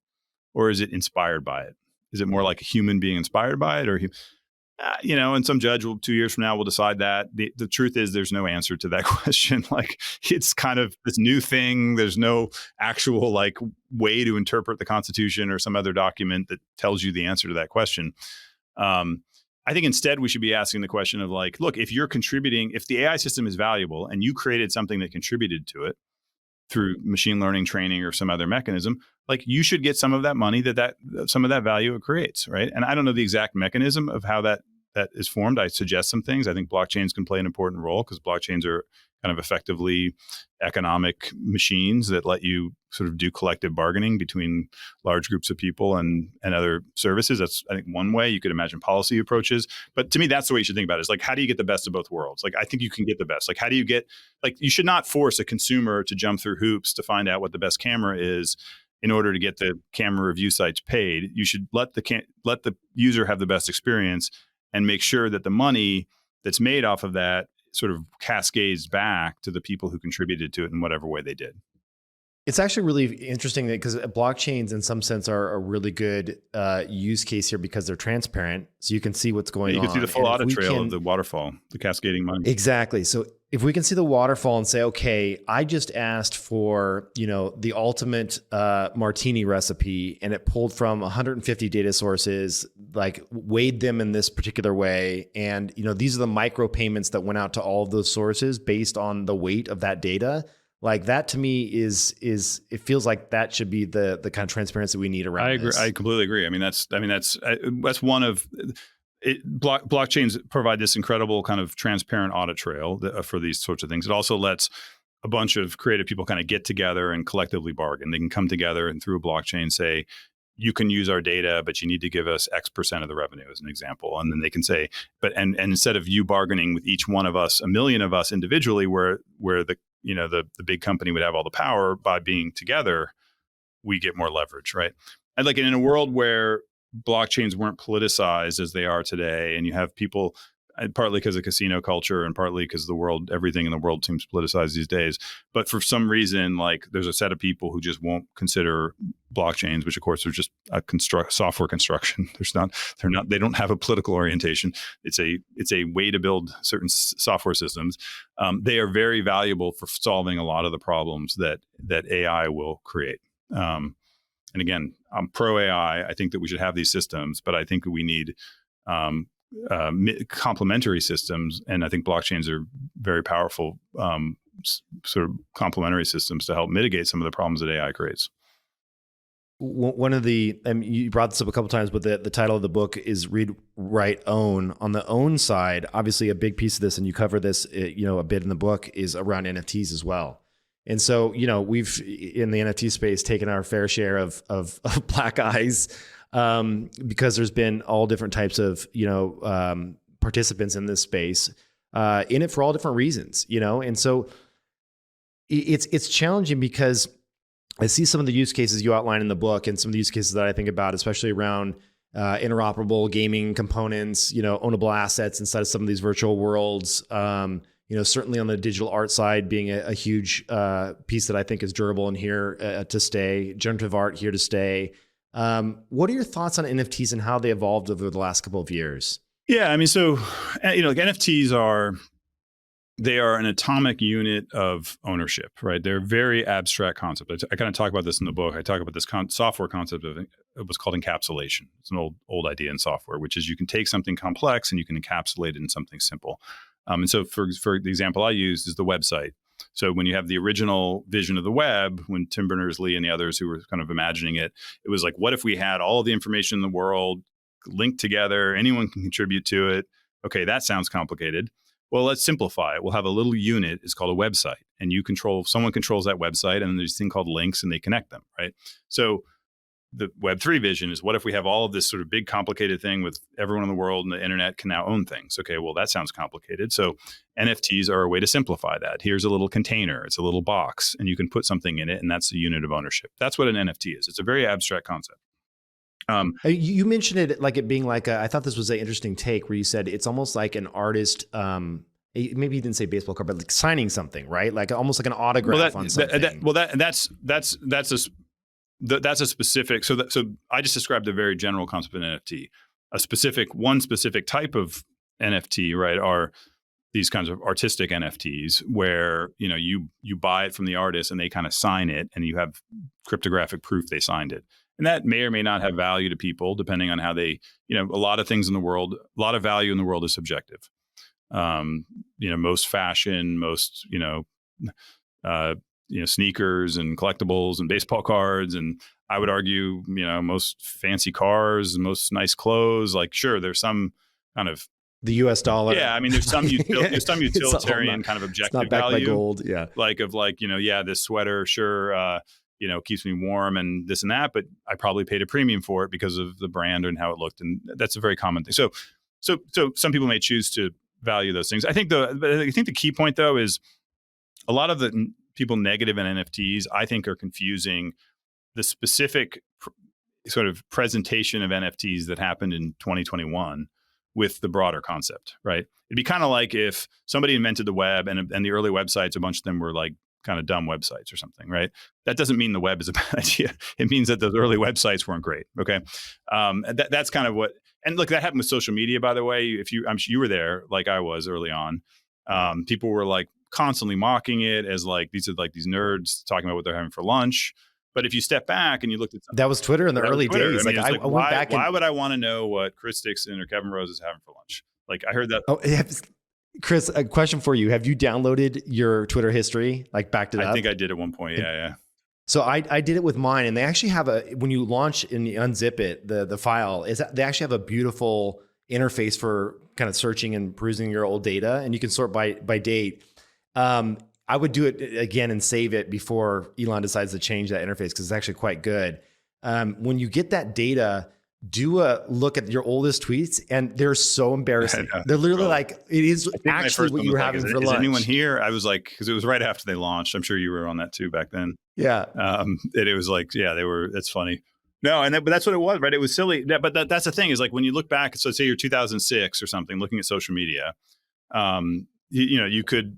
or is it inspired by it? Is it more like a human being inspired by it, or and some judge will 2 years from now will decide that. The truth is there's no answer to that question. Like, it's kind of this new thing. There's no actual like way to interpret the Constitution or some other document that tells you the answer to that question. I think instead we should be asking the question of like, look, if you're contributing, if the AI system is valuable and you created something that contributed to it through machine learning training or some other mechanism, like you should get some of that money that some of that value it creates, right? And I don't know the exact mechanism of how that is formed. I suggest some things. I think blockchains can play an important role because blockchains are kind of effectively economic machines that let you sort of do collective bargaining between large groups of people and other services. That's, I think, one way you could imagine policy approaches. But to me, that's the way you should think about it. Is like, how do you get the best of both worlds? Like, I think you can get the best. Like, how do you get, like, you should not force a consumer to jump through hoops to find out what the best camera is in order to get the camera review sites paid. You should let the user have the best experience and make sure that the money that's made off of that sort of cascades back to the people who contributed to it in whatever way they did. It's actually really interesting because blockchains in some sense are a really good use case here because they're transparent. So you can see what's going on. You can see the full audit trail of the waterfall, the cascading money. Exactly. So if we can see the waterfall and say, okay, I just asked for, the ultimate martini recipe and it pulled from 150 data sources, like weighed them in this particular way. And, these are the micro payments that went out to all of those sources based on the weight of that data. Like that to me is it feels like that should be the kind of transparency we need around. I agree. This. I completely agree. That's one of blockchains provide this incredible kind of transparent audit trail for these sorts of things. It also lets a bunch of creative people kind of get together and collectively bargain. They can come together and through a blockchain say, you can use our data, but you need to give us X% of the revenue as an example. And then they can say, and instead of you bargaining with each one of us, a million of us individually, where the big company would have all the power, by being together, we get more leverage, right? And like in a world where blockchains weren't politicized as they are today, and you have people, partly because of casino culture and partly because everything in the world seems politicized these days. But for some reason, like there's a set of people who just won't consider blockchains, which of course are just a software construction. They don't have a political orientation. It's a way to build certain software systems. They are very valuable for solving a lot of the problems that AI will create. And again, I'm pro AI. I think that we should have these systems, but I think that we need complementary systems, and I think blockchains are very powerful sort of complementary systems to help mitigate some of the problems that AI creates. One of the, you brought this up a couple of times, but the title of the book is Read, Write, Own. On the own side, obviously a big piece of this, and you cover this, a bit in the book, is around NFTs as well. And so, we've in the NFT space taken our fair share of black eyes. Because there's been all different types of, participants in this space, in it for all different reasons, and so it's challenging because I see some of the use cases you outline in the book and some of the use cases that I think about, especially around interoperable gaming components, ownable assets inside of some of these virtual worlds. Certainly on the digital art side being a huge piece that I think is durable and here to stay, generative art here to stay. What are your thoughts on NFTs and how they evolved over the last couple of years? Yeah, so like NFTs are an atomic unit of ownership, right? They're a very abstract concept. I kind of talk about this in the book. I talk about this software concept of it was called encapsulation. It's an old idea in software, which is you can take something complex and you can encapsulate it in something simple. And so for the example I use is the website. So when you have the original vision of the web, when Tim Berners-Lee and the others who were kind of imagining it, it was like, what if we had all of the information in the world linked together? Anyone can contribute to it. Okay, that sounds complicated. Well, let's simplify it. We'll have a little unit. It's called a website. And someone controls that website, and there's this thing called links, and they connect them, right? So the Web3 vision is, what if we have all of this sort of big complicated thing with everyone in the world and the internet can now own things? Okay, well, that sounds complicated. So NFTs are a way to simplify that. Here's a little container. It's a little box, and you can put something in it, and that's a unit of ownership. That's what an NFT is. It's a very abstract concept. You mentioned it like it being like I thought this was an interesting take where you said it's almost like an artist, maybe you didn't say baseball card, but like signing something, right? Like almost like an autograph on something. that's a specific. So I just described a very general concept of an NFT. One specific type of NFT, right, are these kinds of artistic NFTs where you buy it from the artist and they kind of sign it, and you have cryptographic proof they signed it. And that may or may not have value to people depending on how they, a lot of things in the world, a lot of value in the world is subjective. Most fashion, most, sneakers and collectibles and baseball cards. And I would argue, most fancy cars, most nice clothes, like, sure, there's some kind of the US dollar. Yeah. I mean, there's some utilitarian kind of objective it's not backed value. By gold. Yeah. This sweater, sure, keeps me warm and this and that, but I probably paid a premium for it because of the brand and how it looked. And that's a very common thing. So some people may choose to value those things. I think the key point though is a lot of the people negative in NFTs, I think, are confusing the specific sort of presentation of NFTs that happened in 2021 with the broader concept, right? It'd be kind of like if somebody invented the web and the early websites, a bunch of them were like kind of dumb websites or something, right? That doesn't mean the web is a bad idea. It means that those early websites weren't great. Okay, that's kind of what. And look, that happened with social media, by the way. I'm sure you were there, like I was early on. People were like constantly mocking it as like these nerds talking about what they're having for lunch. But if you step back and you looked at that was Twitter in the early days. I went back. Why would I want to know what Chris Dixon or Kevin Rose is having for lunch? Like, I heard that. Oh, Chris, a question for you. Have you downloaded your Twitter history, like backed it up? I think I did at one point. Yeah. So I did it with mine, and they actually have when you launch and you unzip it, the file they actually have a beautiful interface for kind of searching and perusing your old data, and you can sort by date. I would do it again and save it before Elon decides to change that interface because it's actually quite good. When you get that data, do a look at your oldest tweets, and they're so embarrassing. They're literally like, it is actually what you were having for lunch. Is anyone here? I was like, because it was right after they launched. I'm sure you were on that too back then. Yeah. It was like, yeah, they were. It's funny. No, but that's what it was, right? It was silly. But that's the thing is like when you look back, so say you're 2006 or something, looking at social media, you could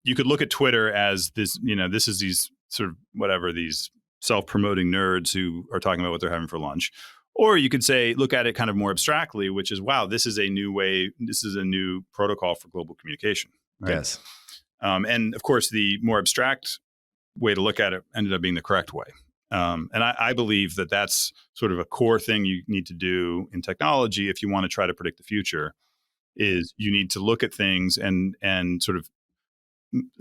you could look at Twitter as this, this is these sort of these self-promoting nerds who are talking about what they're having for lunch. Or you could say, look at it kind of more abstractly, which is, wow, this is a new way. This is a new protocol for global communication. Right? Yes. And of course, the more abstract way to look at it ended up being the correct way. And I believe that that's sort of a core thing you need to do in technology if you want to try to predict the future, is you need to look at things and sort of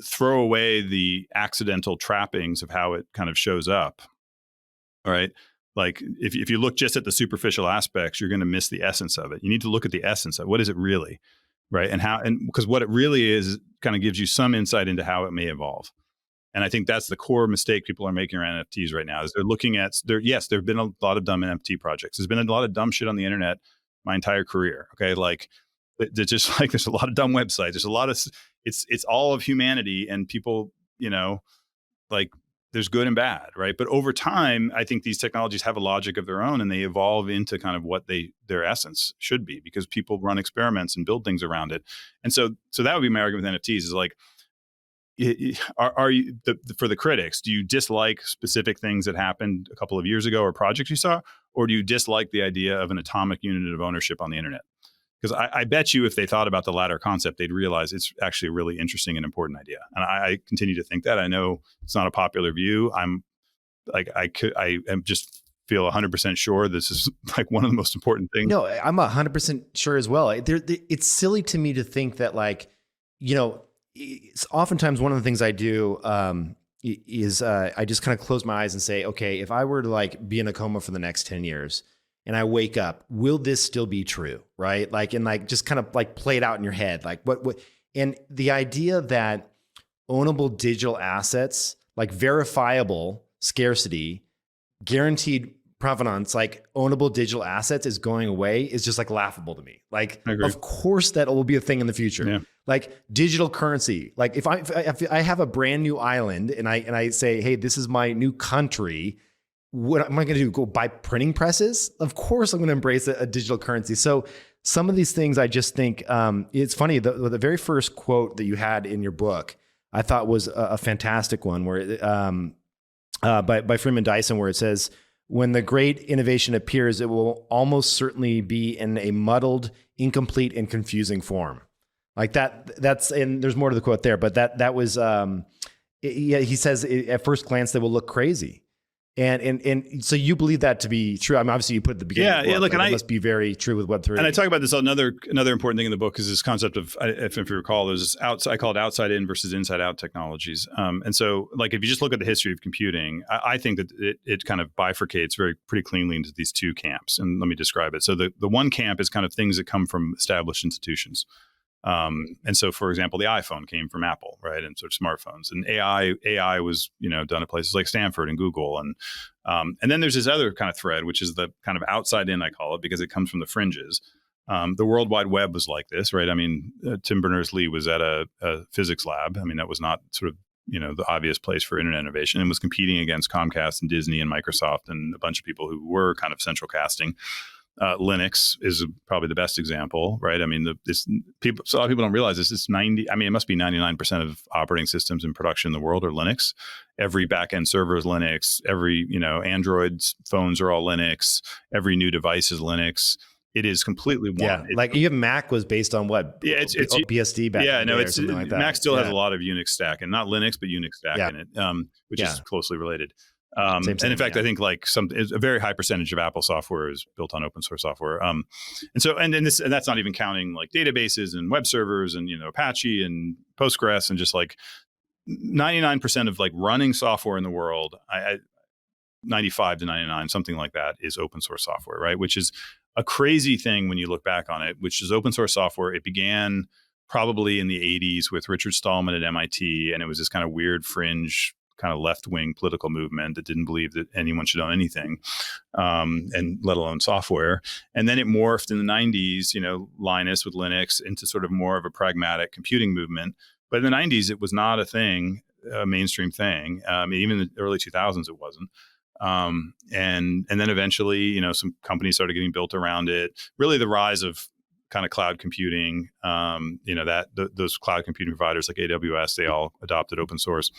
throw away the accidental trappings of how it kind of shows up. All right. Like if you look just at the superficial aspects, you're going to miss the essence of it. You need to look at the essence of what is it really, right? And because what it really is kind of gives you some insight into how it may evolve. And I think that's the core mistake people are making around NFTs right now is they're looking at, yes, there have been a lot of dumb NFT projects. There's been a lot of dumb shit on the internet my entire career. Okay. Like there's just like, there's a lot of dumb websites. There's a lot of, it's all of humanity and people, like there's good and bad. Right. But over time, I think these technologies have a logic of their own and they evolve into kind of what their essence should be because people run experiments and build things around it. And so that would be my argument with NFTs is like, are you for the critics, do you dislike specific things that happened a couple of years ago or projects you saw, or do you dislike the idea of an atomic unit of ownership on the internet? Because I bet you if they thought about the latter concept, they'd realize it's actually a really interesting and important idea. And I continue to think that. I know it's not a popular view. I'm like, I am just feel 100% sure this is like one of the most important things. No, I'm 100% sure as well. It's silly to me to think that like, it's oftentimes one of the things I do is I just kind of close my eyes and say, okay, if I were to like be in a coma for the next 10 years and I wake up, will this still be true? Right. Like, and like, just kind of like play it out in your head. Like what, and the idea that ownable digital assets, like verifiable scarcity, guaranteed provenance, like ownable digital assets is going away is just like laughable to me. Like, of course that will be a thing in the future. Yeah. Like digital currency. Like if I have a brand new island and I say, hey, this is my new country, what am I going to do? Go buy printing presses? Of course I'm going to embrace a digital currency. So some of these things I just think, it's funny. The very first quote that you had in your book, I thought was a fantastic one where by Freeman Dyson, where it says, when the great innovation appears, it will almost certainly be in a muddled, incomplete, and confusing form. Like that's, and there's more to the quote there, but that was, he says at first glance, they will look crazy. And so you believe that to be true. I mean, obviously you put at the beginning. Yeah. Look, like, it must be very true with Web3. And I talk about this. Another important thing in the book is this concept of, if you recall, there's I call it outside in versus inside out technologies. And so, like, if you just look at the history of computing, I think that it kind of bifurcates pretty cleanly into these two camps. And let me describe it. So the one camp is kind of things that come from established institutions. And so, for example, the iPhone came from Apple, right? And sort of smartphones, and AI was, done at places like Stanford and Google. And then there's this other kind of thread, which is the kind of outside in, I call it, because it comes from the fringes. The World Wide Web was like this, right? I mean, Tim Berners-Lee was at a physics lab. I mean, that was not sort of, the obvious place for internet innovation, and was competing against Comcast and Disney and Microsoft and a bunch of people who were kind of central casting. Linux is probably the best example, right? I mean, a lot of people don't realize this. It's it must be 99% of operating systems in production in the world are Linux. Every backend server is Linux. Every, Android phones are all Linux. Every new device is Linux. It is completely one. Yeah, like even Mac was based on what? Yeah, it's BSD back. Yeah, no, it's something like that. Mac still has a lot of Unix stack, and not Linux, but Unix stack in it, which is closely related. And in fact, I think like a very high percentage of Apple software is built on open source software. And that's not even counting like databases and web servers and, Apache and Postgres, and just like 99% of like running software in the world, 95 to 99, something like that, is open source software, right? Which is a crazy thing when you look back on it, which is open source software. It began probably in the 80s with Richard Stallman at MIT. And it was this kind of weird fringe kind of left-wing political movement that didn't believe that anyone should own anything, and let alone software. And then it morphed in the 90s, Linus with Linux, into sort of more of a pragmatic computing movement. But in the 90s, it was not a mainstream thing. Even in the early 2000s, it wasn't. And then eventually, some companies started getting built around it. Really, the rise of kind of cloud computing, those cloud computing providers like AWS, they all adopted open source.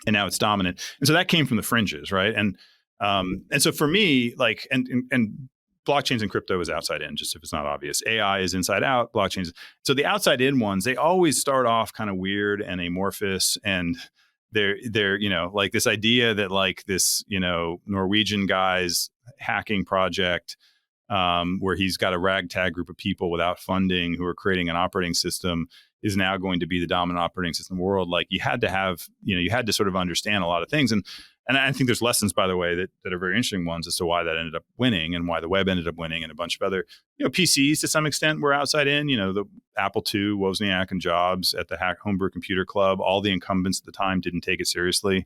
And now it's dominant. And so that came from the fringes, right? And so for me, like, and blockchains and crypto is outside in, just if it's not obvious. AI is inside out, blockchains. So the outside in ones, they always start off kind of weird and amorphous, and they're like this idea that like this, Norwegian guy's hacking project, where he's got a ragtag group of people without funding who are creating an operating system, is now going to be the dominant operating system in the world. Like you had to have, you had to sort of understand a lot of things. And I think there's lessons, by the way, that are very interesting ones as to why that ended up winning and why the web ended up winning, and a bunch of other, PCs to some extent were outside in, the Apple II, Wozniak and Jobs at the Homebrew Computer Club. All the incumbents at the time didn't take it seriously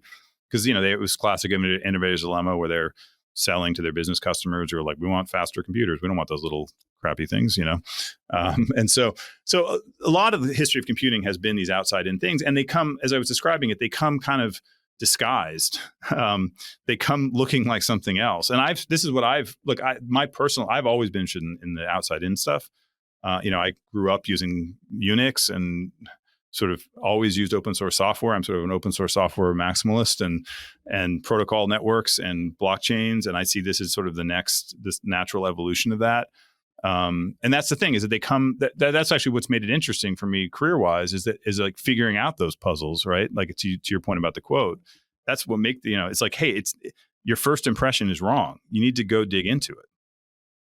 because, it was classic innovator's dilemma where they're selling to their business customers who are like, we want faster computers. We don't want those little crappy things, and so a lot of the history of computing has been these outside in things, and they come, as I was describing it, they come kind of disguised. They come looking like something else. And I've always been interested in the outside in stuff. I grew up using Unix and sort of always used open source software. I'm sort of an open source software maximalist, and protocol networks and blockchains. And I see this as sort of this natural evolution of that. And that's the thing, is that they come, that's actually what's made it interesting for me career-wise, is like figuring out those puzzles, right? Like to your point about the quote, that's what it's like, hey, your first impression is wrong. You need to go dig into it,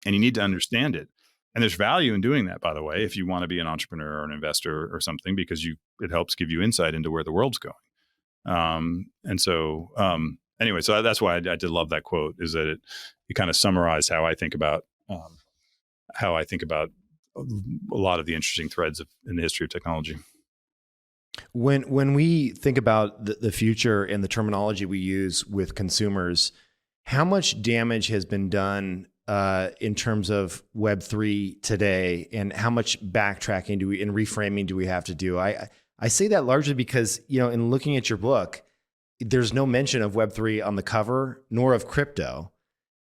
and you need to understand it. And there's value in doing that, by the way, if you want to be an entrepreneur or an investor or something, because it helps give you insight into where the world's going. Anyway, so that's why I did love that quote, is that it kind of summarized how I think about a lot of the interesting threads in the history of technology. When we think about the future and the terminology we use with consumers, how much damage has been done in terms of Web3 today, and how much backtracking and reframing do we have to do? I say that largely because, in looking at your book, there's no mention of Web3 on the cover, nor of crypto.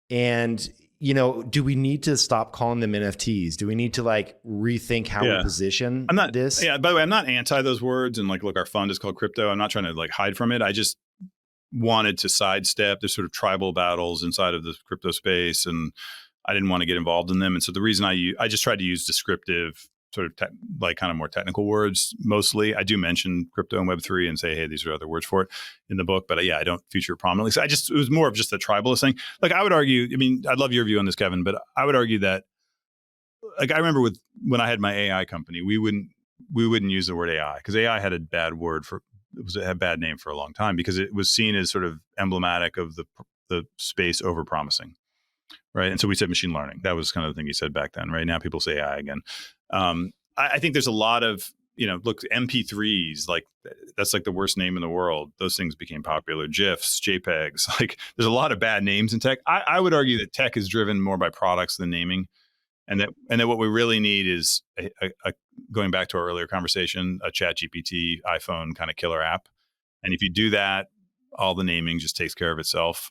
And, do we need to stop calling them NFTs? Do we need to rethink how we position this? Yeah. By the way, I'm not anti those words. And look, our fund is called crypto. I'm not trying to hide from it. I just, wanted to sidestep the sort of tribal battles inside of the crypto space, and I didn't want to get involved in them. And so the reason I just tried to use descriptive sort of like kind of more technical words mostly. I do mention crypto and Web3 and say, hey, these are other words for it in the book, but yeah, I don't feature it prominently. So it was more of just the tribalist thing. Like I would argue, I mean, I'd love your view on this, Kevin, but I would argue that, like, I remember when I had my AI company, we wouldn't use the word AI because AI had a bad word it had a bad name for a long time because it was seen as sort of emblematic of the space over promising. Right. And so we said machine learning. That was kind of the thing you said back then. Right now people say AI again. I think there's a lot of, look, MP3s, like that's like the worst name in the world. Those things became popular. GIFs, JPEGs, like there's a lot of bad names in tech. I would argue that tech is driven more by products than naming. And that what we really need is going back to our earlier conversation, a ChatGPT iPhone kind of killer app. And if you do that, all the naming just takes care of itself.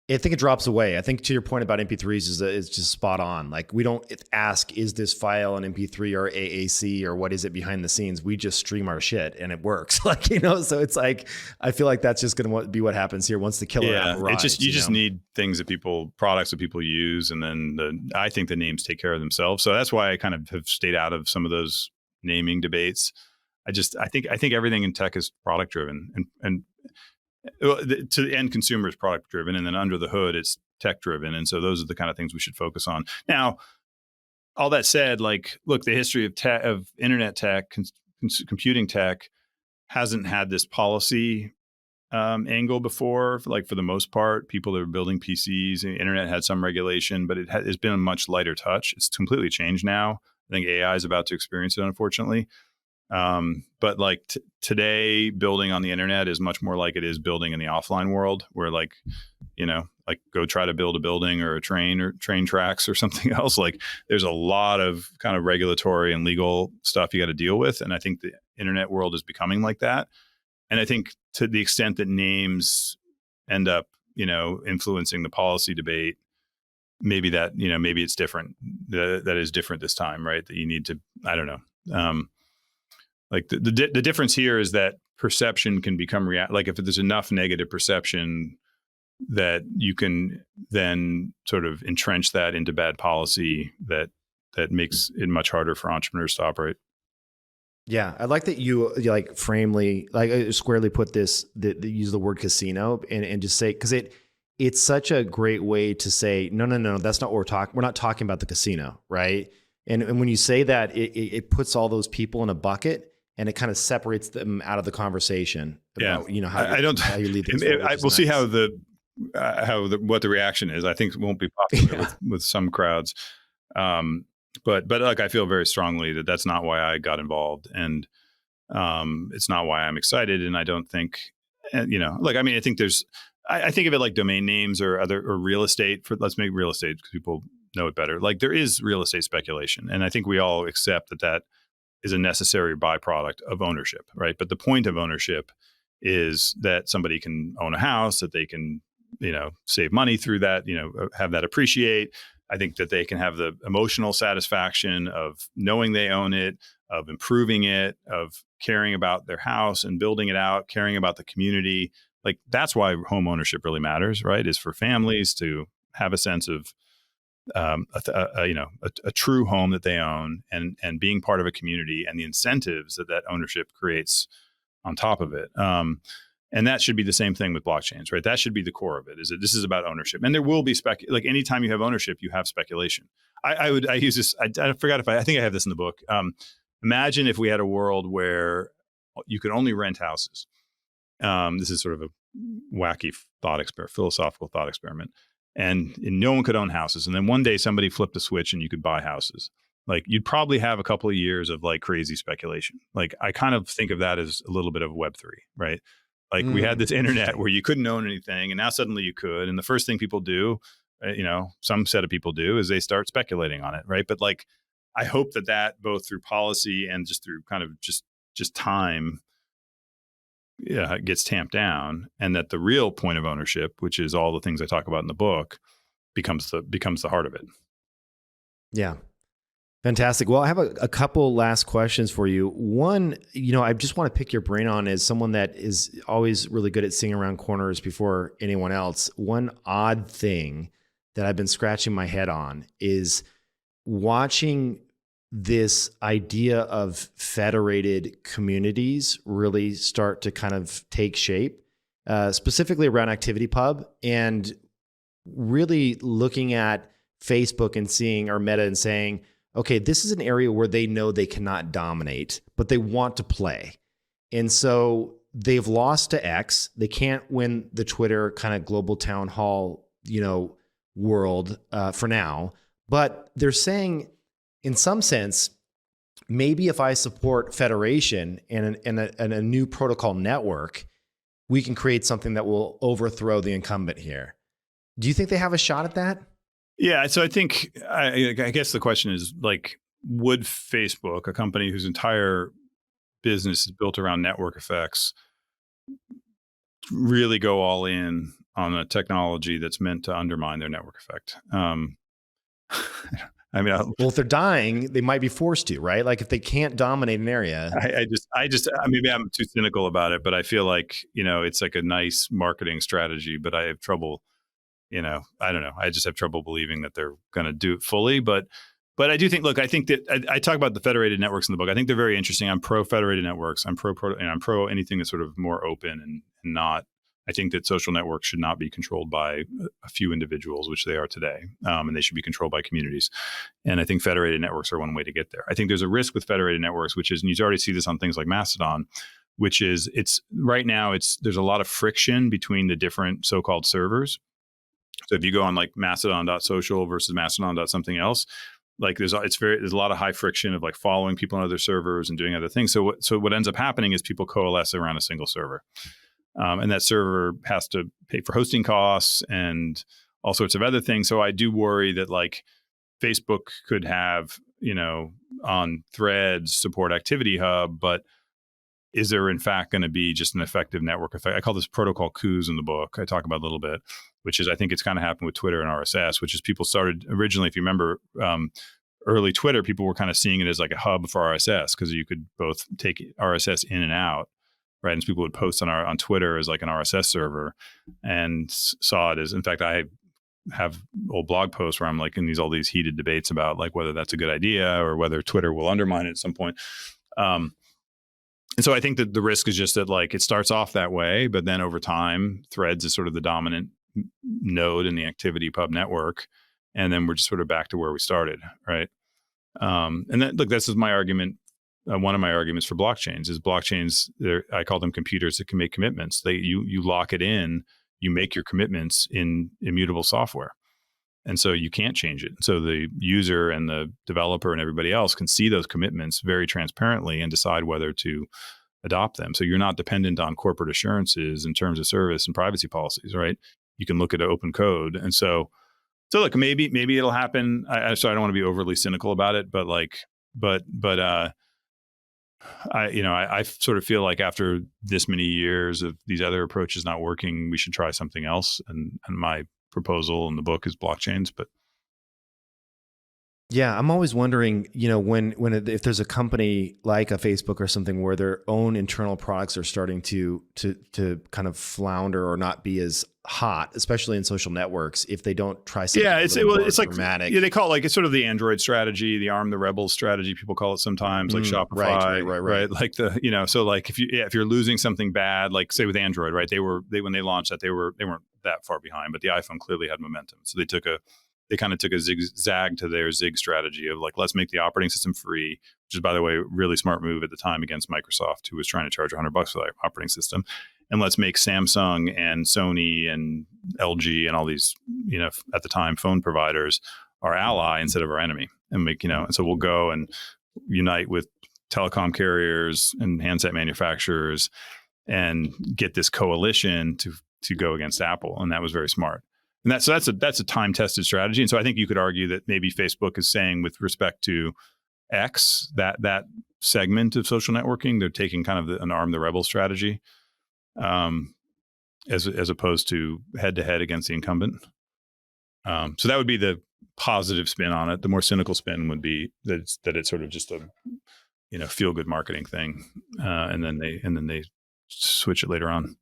I think it drops away. I think to your point about MP3s is just spot on. Like we don't ask, is this file an MP3 or AAC or what is it behind the scenes? We just stream our shit and it works. Like, so it's like, I feel like that's just going to be what happens here once the killer app arrives. You just need things products that people use. And then I think the names take care of themselves. So that's why I kind of have stayed out of some of those naming debates. I think everything in tech is product driven and to the end consumer is product driven, and then under the hood it's tech driven. And so those are the kind of things we should focus on. Now, all that said, like, look, the history of internet tech, computing tech hasn't had this policy angle before. Like for the most part, people that are building PCs, the internet had some regulation, but it's been a much lighter touch. It's completely changed now. I think AI is about to experience it, unfortunately. But like today, building on the internet is much more like it is building in the offline world, where like go try to build a building or a train or train tracks or something else. Like there's a lot of kind of regulatory and legal stuff you got to deal with. And I think the internet world is becoming like that. And I think to the extent that names end up, influencing the policy debate, maybe it's different. That is different this time, right? That you need to, I don't know. Like the difference here is that perception can become like if there's enough negative perception that you can then sort of entrench that into bad policy that makes it much harder for entrepreneurs to operate. Yeah, I like that you like squarely put this, use the word casino and just say, because it's such a great way to say, no, that's not what we're talking. We're not talking about the casino, right? And when you say that, it puts all those people in a bucket. And it kind of separates them out of the conversation about, how you lead this. We'll see how what the reaction is. I think it won't be popular with some crowds. But like, I feel very strongly that that's not why I got involved. And it's not why I'm excited. And I don't think, I think I think of it like domain names or real estate let's make real estate because people know it better. Like there is real estate speculation. And I think we all accept that is a necessary byproduct of ownership, right? But the point of ownership is that somebody can own a house, that they can, save money through that, have that appreciate. I think that they can have the emotional satisfaction of knowing they own it, of improving it, of caring about their house and building it out, caring about the community. Like that's why home ownership really matters, right? Is for families to have a sense of a true home that they own and being part of a community and the incentives that ownership creates on top of it. And that should be the same thing with blockchains, right? That should be the core of it, is that this is about ownership. And there will be like anytime you have ownership, you have speculation. I use this, I forgot I think I have this in the book. Imagine if we had a world where you could only rent houses. This is sort of a wacky philosophical thought experiment. And no one could own houses. And then one day somebody flipped a switch and you could buy houses. Like you'd probably have a couple of years of like crazy speculation. Like I kind of think of that as a little bit of Web3, right? Like we had this internet where you couldn't own anything and now suddenly you could. And the first thing people do, some set of people do is they start speculating on it, right? But like, I hope that both through policy and just through kind of just time, it gets tamped down, and that the real point of ownership, which is all the things I talk about in the book, becomes the heart of it. Yeah. Fantastic. Well, I have a couple last questions for you. One, I just want to pick your brain on as someone that is always really good at seeing around corners before anyone else. One odd thing that I've been scratching my head on is watching this idea of federated communities really start to kind of take shape, specifically around ActivityPub, and really looking at Facebook and seeing our Meta and saying, okay, this is an area where they know they cannot dominate, but they want to play. And so they've lost to X. They can't win the Twitter kind of global town hall, world for now. But they're saying, in some sense, maybe if I support federation and a new protocol network, we can create something that will overthrow the incumbent here. Do you think they have a shot at that? Yeah. So I think, I guess the question is like, would Facebook, a company whose entire business is built around network effects, really go all in on a technology that's meant to undermine their network effect? Well, if they're dying, they might be forced to, right? Like if they can't dominate an area. I just maybe I'm too cynical about it, but I feel like, it's like a nice marketing strategy, but I have trouble, I don't know. I just have trouble believing that they're going to do it fully. But I do think, look, I think that I talk about the federated networks in the book. I think they're very interesting. I'm pro federated networks. I'm pro anything that's sort of more open and not. I think that social networks should not be controlled by a few individuals, which they are today, and they should be controlled by communities. And I think federated networks are one way to get there. I think there's a risk with federated networks, which is, and you already see this on things like Mastodon, which is right now there's a lot of friction between the different so-called servers. So if you go on like mastodon.social versus mastodon.something else, like there's a lot of high friction of like following people on other servers and doing other things. So what ends up happening is people coalesce around a single server. And that server has to pay for hosting costs and all sorts of other things. So I do worry that like Facebook could have, on Threads support Activity Hub, but is there in fact going to be just an effective network effect? I call this protocol coups in the book. I talk about a little bit, which is I think it's kind of happened with Twitter and RSS, which is people started originally, if you remember, early Twitter, people were kind of seeing it as like a hub for RSS because you could both take RSS in and out. Right, and people would post on Twitter as like an RSS server, and saw it as. In fact, I have old blog posts where I'm like in all these heated debates about like whether that's a good idea or whether Twitter will undermine it at some point. And so I think that the risk is just that like it starts off that way, but then over time, Threads is sort of the dominant node in the ActivityPub network, and then we're just sort of back to where we started, right? And that look, this is my argument. One of my arguments for blockchains is I call them computers that can make commitments. You lock it in, you make your commitments in immutable software. And so you can't change it. So the user and the developer and everybody else can see those commitments very transparently and decide whether to adopt them. So you're not dependent on corporate assurances in terms of service and privacy policies, right? You can look at open code. And so look, maybe it'll happen. So I don't want to be overly cynical about it, but I sort of feel like after this many years of these other approaches not working, we should try something else. And my proposal in the book is blockchains. But yeah, I'm always wondering, if there's a company like a Facebook or something where their own internal products are starting to kind of flounder or not be as hot, especially in social networks, if they don't try something it's like dramatic. Yeah, they call it like it's sort of the Android strategy, the arm the rebels strategy. People call it sometimes, like Shopify, right? Like so like if you're losing something bad, like say with Android, right? When they launched that, they weren't that far behind, but the iPhone clearly had momentum, so they kind of took a zigzag to their zig strategy of like, let's make the operating system free, which is, by the way, a really smart move at the time against Microsoft, who was trying to charge $100 for the operating system. And let's make Samsung and Sony and LG and all these, at the time, phone providers our ally instead of our enemy. And and so we'll go and unite with telecom carriers and handset manufacturers and get this coalition to go against Apple. And that was very smart. And that's a time-tested strategy. And so I think you could argue that maybe Facebook is saying with respect to X, that segment of social networking, they're taking kind of an arm the rebel strategy, as opposed to head-to-head against the incumbent. So that would be positive spin on it. The more cynical spin would be that it's sort of just a feel good marketing thing, and then they switch it later on.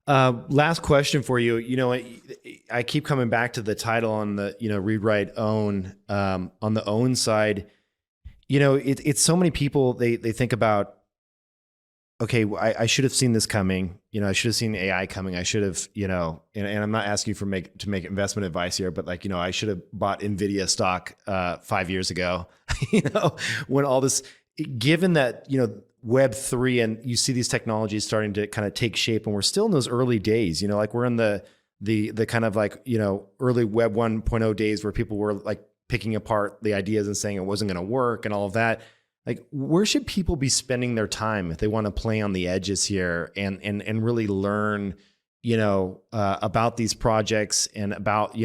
Last question for you. I keep coming back to the title on the read, write, own. On the own side, it's so many people they think about, okay, I should have seen this coming. I should have seen AI coming. I should have, and I'm not asking to make investment advice here, but I should have bought NVIDIA stock 5 years ago, when all this, given that, Web3 and you see these technologies starting to kind of take shape, and we're still in those early days, we're in the kind of early Web 1.0 days where people were picking apart the ideas and saying it wasn't going to work and all of that. Where should people be spending their time if they want to play on the edges here and really learn, about these projects and about,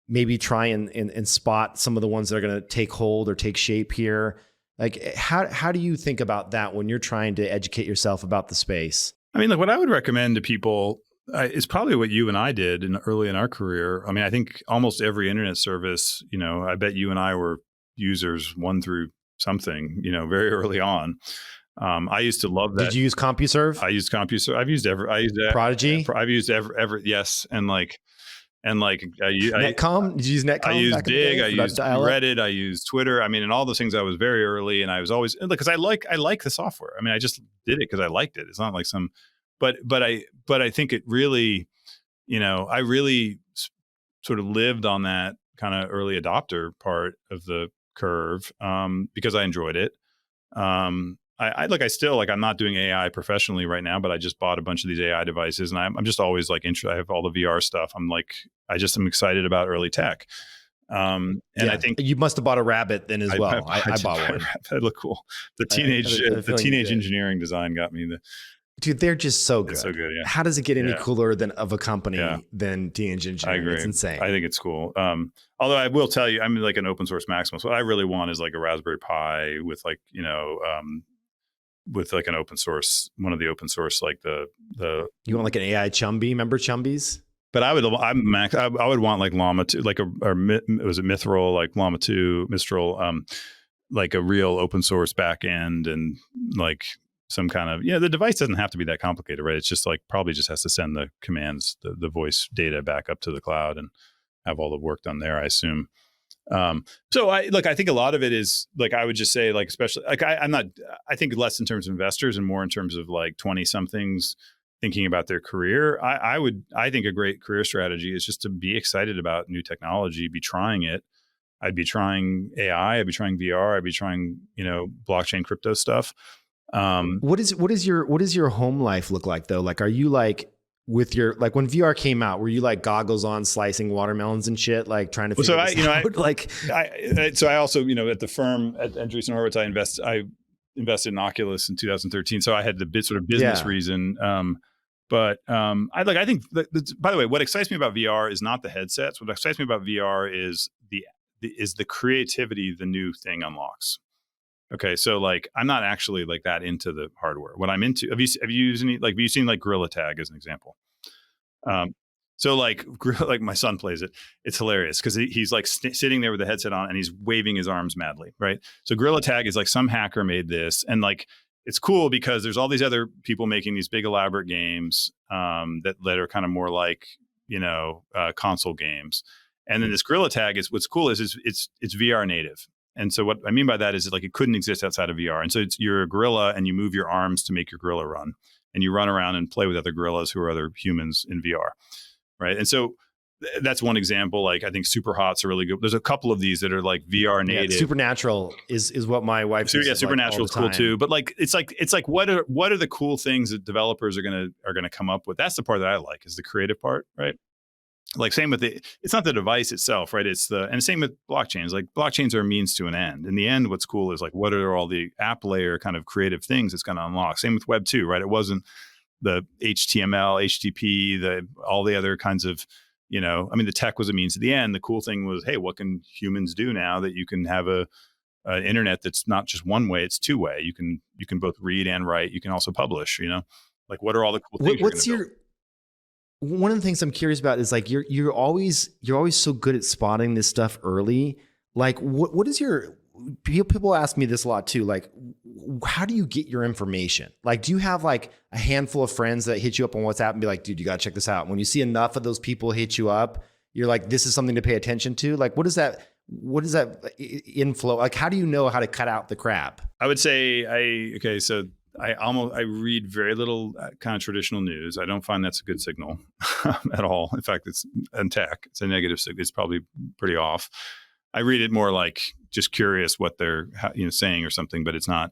maybe try and spot some of the ones that are going to take hold or take shape here? How do you think about that when you're trying to educate yourself about the space? I mean, what I would recommend to people is probably what you and I did early in our career. I mean, I think almost every internet service, I bet you and I were users 1 through something, very early on. I used to love that. Did you use CompuServe? I used CompuServe. I've used Prodigy. I've used every yes, and Netcom. Did you use Netcom? I used Dig. I used Reddit. I used Twitter. I mean, and all those things. I was very early, and I was always because I like the software. I mean, I just did it because I liked it. It's not like some, but I think it really, I really sort of lived on that kind of early adopter part of the curve because I enjoyed it. I still I'm not doing AI professionally right now, but I just bought a bunch of these AI devices, and I'm just always interested. I have all the VR stuff. I just am excited about early tech. And I think you must have bought a Rabbit then as well. I bought one. That looked cool. The teenage engineering design got me. Dude, they're just so good. It's so good. Yeah. How does it get any cooler of a company than teenage engineering? I agree. It's insane. I think it's cool. Although I will tell you, I'm an open source maximalist. What I really want is a Raspberry Pi with with an open source, one of the open source, the you want an AI Chumby? Remember Chumbies? But I would want Llama 2, was it Mithril, Llama 2, Mistral, a real open source backend and some kind of, the device doesn't have to be that complicated, right? It's just probably just has to send the commands, the voice data back up to the cloud and have all the work done there, I assume. So I think a lot of it is I would just say especially I think less in terms of investors and more in terms of 20 somethings thinking about their career. I think a great career strategy is just to be excited about new technology, be trying it. I'd be trying AI, I'd be trying VR, I'd be trying, blockchain crypto stuff. What does your home life look like though? Are you with your when VR came out, were you goggles on slicing watermelons and shit, trying to figure this out? So I also, at the firm at Andreessen Horowitz, I invested in Oculus in 2013. So I had the sort of business reason. I think by the way, what excites me about VR is not the headsets. What excites me about VR is the creativity the new thing unlocks. Okay, so I'm not actually that into the hardware. What I'm into, have you seen Gorilla Tag as an example? So my son plays it. It's hilarious because he's sitting there with the headset on and he's waving his arms madly, right? So Gorilla Tag is some hacker made this, and it's cool because there's all these other people making these big elaborate games that are kind of more console games, and then this Gorilla Tag is what's cool is it's VR native. And so what I mean by that is it couldn't exist outside of VR. And so you're a gorilla and you move your arms to make your gorilla run, and you run around and play with other gorillas who are other humans in VR, right? And so that's one example. I think Superhot's a really good. There's a couple of these that are VR native. Yeah, Supernatural is what my wife. Supernatural is cool too. But it's what are the cool things that developers are gonna come up with? That's the part that I like, is the creative part, right? Same with it's not the device itself, right? And same with blockchains. Blockchains are a means to an end. In the end, what's cool is what are all the app layer kind of creative things it's going to unlock. Same with Web 2, right? It wasn't the HTML, HTTP, all the other kinds of, the tech was a means to the end. The cool thing was, hey, what can humans do now that you can have an internet that's not just one way, it's two way. You can both read and write. You can also publish, what are all the cool things? one of the things I'm curious about is like, you're always so good at spotting this stuff early. Like what is your, people ask me this a lot too. Like, how do you get your information? Like, do you have like a handful of friends that hit you up on WhatsApp and be like, dude, you got to check this out? When you see enough of those people hit you up, you're like, this is something to pay attention to. Like, what is that inflow? Like, how do you know how to cut out the crap? I would say I read very little kind of traditional news. I don't find that's a good signal at all. In fact, it's in tech, it's a negative signal. It's probably pretty off. I read it more like just curious what they're saying or something, but it's not.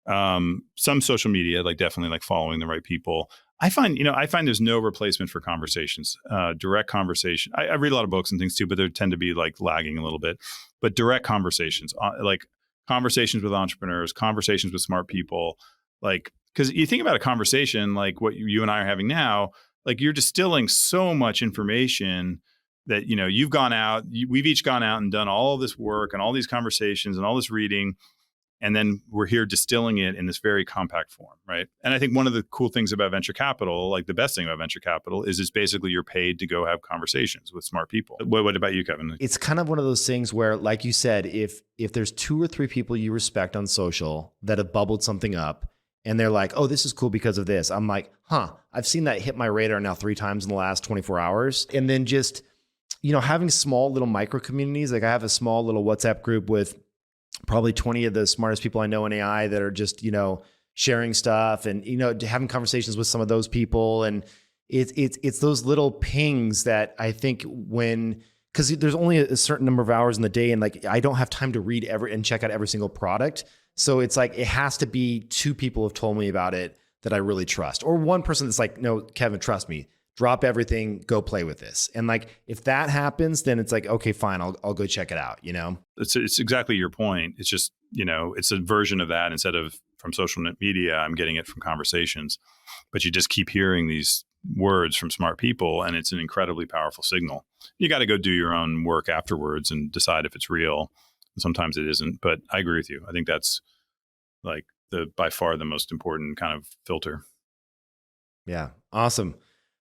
Some social media, like definitely like following the right people. I find there's no replacement for conversations, direct conversation. I read a lot of books and things too, but they tend to be like lagging a little bit. But direct conversations, like conversations with entrepreneurs, conversations with smart people, like, because you think about a conversation like what you and I are having now, like you're distilling so much information that, you've gone out, we've each gone out and done all of this work and all these conversations and all this reading. And then we're here distilling it in this very compact form, right? And I think one of the cool things about venture capital, like the best thing about venture capital, is it's basically you're paid to go have conversations with smart people. What about you, Kevin? It's kind of one of those things where, like you said, if there's 2 or 3 people you respect on social that have bubbled something up and they're like, oh, this is cool because of this. I'm like, I've seen that hit my radar now 3 times in the last 24 hours. And then just, having small little micro communities, like I have a small little WhatsApp group with probably 20 of the smartest people I know in AI that are just, sharing stuff and, having conversations with some of those people. And it's those little pings that I think because there's only a certain number of hours in the day and like, I don't have time to read and check out every single product. So it's like, it has to be 2 people have told me about it that I really trust, or one person that's like, no, Kevin, trust me, drop everything, go play with this. And like, if that happens, then it's like, okay, fine, I'll go check it out. It's exactly your point. It's just, it's a version of that. Instead of from social media, I'm getting it from conversations, but you just keep hearing these words from smart people and it's an incredibly powerful signal. You got to go do your own work afterwards and decide if it's real. Sometimes it isn't, but I agree with you. I think that's like by far the most important kind of filter. Yeah. Awesome.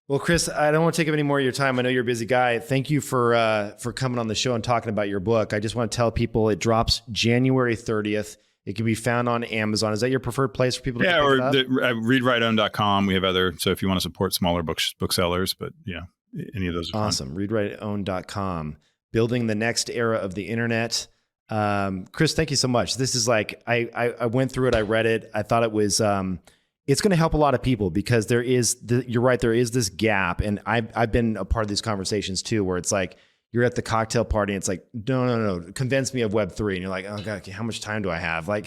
Well, Chris, I don't want to take up any more of your time. I know you're a busy guy. Thank you for coming on the show and talking about your book. I just want to tell people it drops January 30th. It can be found on Amazon. Is that your preferred place for people to pick it up? readwriteown.com. We have so if you want to support smaller booksellers, but yeah, any of those are awesome. Readwriteown.com. Building the next era of the internet. Chris, thank you so much. This is like, I went through it. I read it. I thought it was, it's going to help a lot of people because you're right. There is this gap. And I've been a part of these conversations too, where it's like, you're at the cocktail party and it's like, no, convince me of Web3. And you're like, oh God, how much time do I have? Like,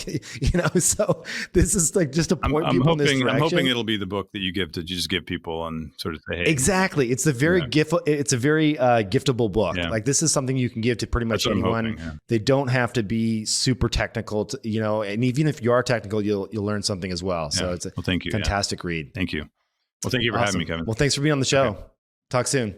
so this is like just to point people in this direction. I'm hoping it'll be the book that you just give people and sort of say, hey. Exactly. It's a very giftable book. Yeah. Like this is something you can give to pretty much anyone. Hoping, yeah. They don't have to be super technical and even if you are technical, you'll learn something as well. So it's a thank you. Fantastic read. Thank you. Well, thank you for having me, Kevin. Well, thanks for being on the show. Okay. Talk soon.